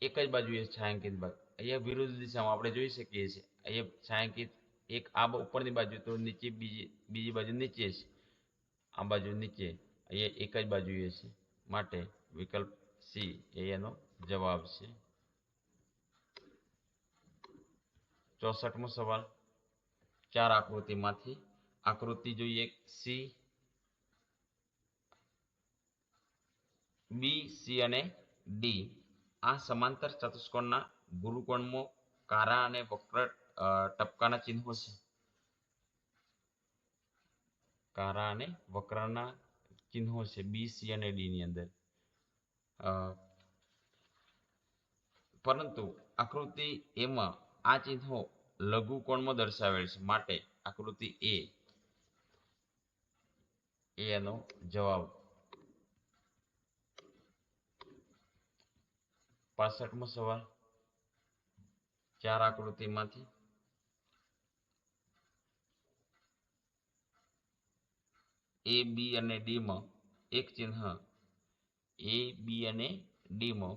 એક જ બાજુએ છાંયાંકિત ભાગ. અહીંયા વિરુદ્ધ દિશામાં આપણે જોઈ શકીએ છીએ. અહીંયા છાંયાંકિત એક આ ઉપરની બાજુ, તો નીચે બીજી બાજુ નીચે છે, આ બાજુ નીચે, અહીંયા એક જ બાજુએ છે, માટે વિકલ્પ સી એ એનો જવાબ છે. 64મો સવાલ. ચાર આકૃતિમાંથી આકૃતિ જોઈએ સી, બી, સી અને ડી. આ સમાંતર ચતુષ્કોણના ગુરુકોણમાં કારા અને વક્ર ટપકાના ચિહ્નો છે. કારા અને વક્રના ચિહ્નો છે બી, સી અને ડી ની અંદર. પરંતુ આકૃતિ એમાં આ ચિહ્નો લઘુકોણમાં દર્શાવેલ છે, માટે આકૃતિ એ એનો જવાબ. 65મો સવાલ. ચાર આકૃતિમાંથી એ, બી અને ડી માં એક ચિહ્ન એ, બી અને ડી માં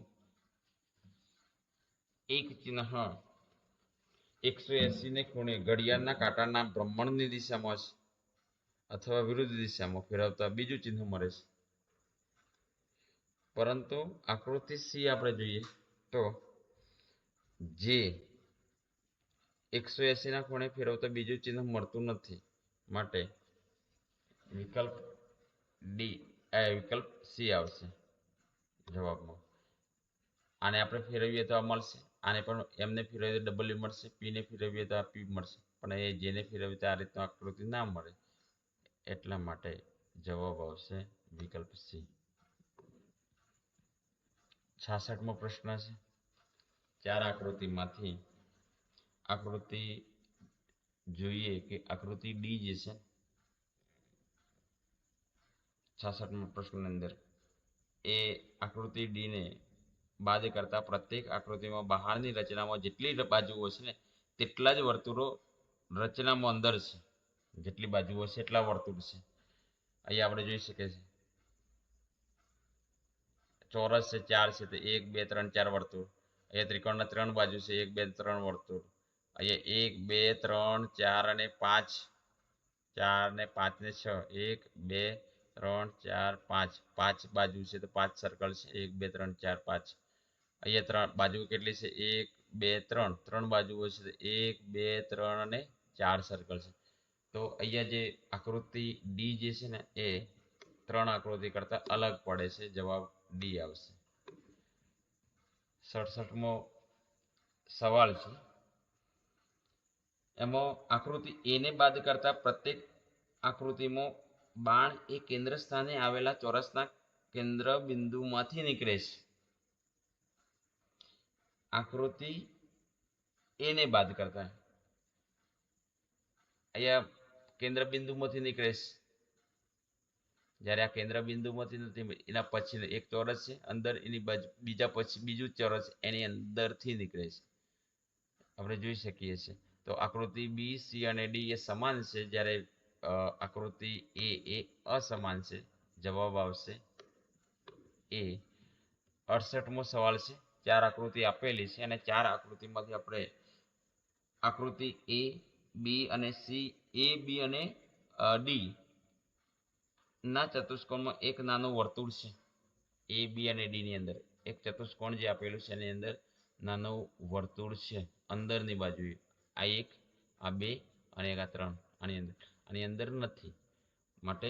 એક ચિહ્ન 180 ને ખૂણે ઘડિયાળના કાંટાના ભ્રમણની દિશામાં છે અથવા વિરુદ્ધ દિશામાં ફેરવતા બીજું ચિહ્ન મળે છે. પરંતુ આકૃતિ સી આપણે જોઈએ તો જે 180 ના ખૂણે ફેરવતા બીજું ચિહ્ન મળતું નથી, માટે વિકલ્પ ડી વિકલ્પ સી આવશે જવાબમાં. આને આપણે ફેરવીએ તો આ મળશે, આને પણ એમને ફેરવીએ તો ડબલ્યુ મળશે, પીને ફેરવીએ તો આ પી મળશે, પણ એ જેને ફેરવીએ તો આ રીતનું આકૃતિ ના મળે. એટલા માટે જવાબ આવશે વિકલ્પ સી. 66મો પ્રશ્ન છે. 4 આકૃતિમાંથી આકૃતિ જોઈએ કે આકૃતિ ડી જે છે 66મા પ્રશ્નની અંદર એ આકૃતિ ડી ને બાદ કરતા પ્રત્યેક આકૃતિમાં બહારની રચનામાં જેટલી બાજુઓ છે ને તેટલા જ વર્તુળો રચનામાં અંદર છે. જેટલી બાજુઓ છે એટલા વર્તુળ છે. અહીંયા આપણે જોઈ શકીએ છીએ ચોરસ છે 4 છે તો 1 2 3 4 વર્તુળ. અહીંયા ત્રિકોણના 3 બાજુ છે 1 2 3 વર્તુળ. અહીંયા 1 2 3 4 અને 5 4 ને 5 ને 6 1 2 3 4 5 5 બાજુ છે તો 5 સર્કલ છે 1 2 3 4 5. અહીંયા 3 બાજુ કેટલી છે 1 2 3 3 બાજુઓ છે 1 2 3 અને 4 સર્કલ છે. તો અહીંયા જે આકૃતિ ડી જે છે ને એ 3 આકૃતિ કરતા અલગ પડે છે. જવાબ ડી આવશે. 67મો સવાલ છે. એમાં આકૃતિ એ ને બાદ કરતા પ્રત્યેક આકૃતિમાં બાણ એ કેન્દ્ર સ્થાને આવેલા ચોરસના કેન્દ્ર બિંદુમાંથી નીકળે છે. આકૃતિ એ ને બાદ કરતા અહીંયા કેન્દ્ર બિંદુમાંથી નીકળે છે. જ્યારે આ કેન્દ્ર બિંદુમાંથી નથી, એના પછી એક ચોરસ છે અંદર, એની બાજુ બીજા પછી બીજું ચોરસ એની અંદરથી નીકળે છે. આપણે જોઈ શકીએ છીએ. તો આકૃતિ બી સી અને ડી એ સમાન છે, જ્યારે આકૃતિ એ અસમાન છે. જવાબ આવશે એ. 68મો સવાલ છે. 4 આકૃતિ આપેલી છે અને 4 આકૃતિમાંથી આપણે આકૃતિ એ બી અને સી એ બી અને ડી ના ચતુષ્કોણમાં એક નાનું વર્તુળ છે. એ બી અને ડી ની અંદર એક ચતુષ્કોણ જે આપેલું છે એની અંદર નાનું વર્તુળ છે અંદરની બાજુએ. આ 1 આ 2 અને આ 3 આની અંદર નથી. માટે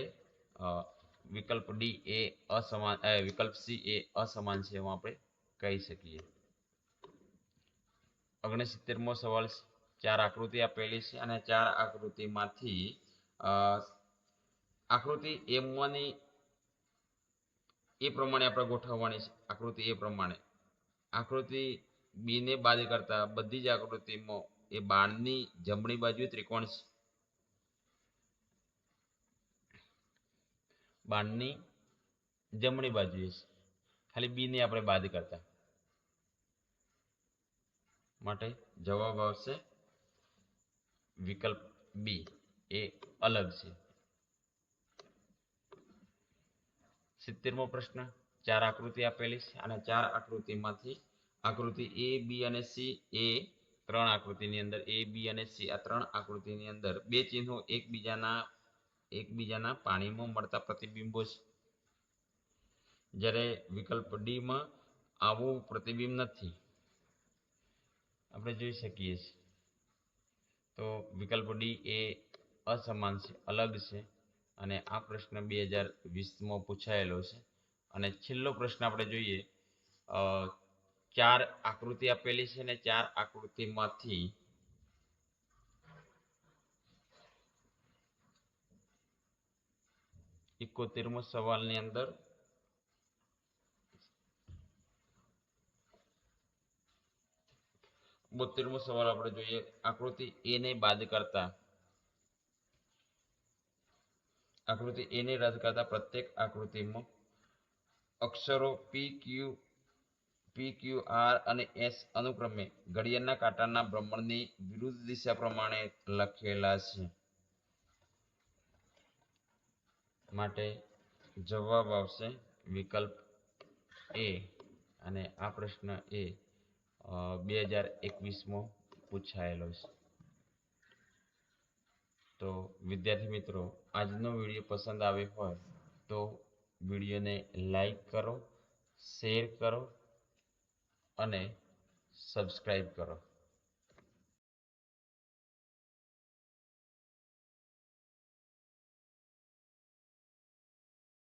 વિકલ્પ ડી એ અસમાન, વિકલ્પ સી એ અસમાન છે એવું આપણે કહી શકીએ. 69મો સવાલ છે. 4 આકૃતિ આપેલી છે અને 4 આકૃતિમાંથી આકૃતિ એમાંની એ પ્રમાણે આપણે ગોઠવવાની છે. આકૃતિ એ પ્રમાણે આકૃતિ બી ને બાદ કરતા બધી જ આકૃતિમાં એ બાણની જમણી બાજુ ત્રિકોણ છે. બાણની જમણી બાજુએ છે, ખાલી બી ને આપણે બાદ કરતા. માટે જવાબ આવશે વિકલ્પ બી એ અલગ છે. 70મો પ્રશ્ન. 4 આકૃતિ આપેલી છે અને 4 આકૃતિમાંથી આકૃતિ એ બી અને સી એ 3 આકૃતિની અંદર એ બી અને સી આ 3 આકૃતિની અંદર બે ચિહ્નો એકબીજાના પાણીમાં મળતા પ્રતિબિંબો છે. જ્યારે વિકલ્પ ડી માં આવું પ્રતિબિંબ નથી. આપણે જોઈ શકીએ છીએ. તો વિકલ્પ ડી એ અસમાન છે, અલગ છે, અને આ પ્રશ્ન 2020માં પૂછાયેલો છે. અને છેલ્લો પ્રશ્ન આપણે જોઈએ. 4 આકૃતિ આપેલી છે અને 4 આકૃતિમાંથી 71મો સવાલની અંદર બોતેરમો સવાલ આપણે જોઈએ. આકૃતિ એ ને બાદ કરતા આકૃતિ એ ને રદ કરતા પ્રત્યેક આકૃતિમાં અક્ષરો પી ક્યુ આર અને એસ અનુક્રમે ઘડિયાળના કાંટાના ભ્રમણની વિરુદ્ધ દિશા પ્રમાણે લખેલા છે. માટે જવાબ આવશે વિકલ્પ એ. અને આ પ્રશ્ન એ 2021માં પૂછાયેલો છે. તો વિદ્યાર્થી મિત્રો, આજનો વિડીયો પસંદ આવ્યો હોય તો વિડીયોને લાઈક કરો, શેર કરો અને સબસ્ક્રાઈબ કરો.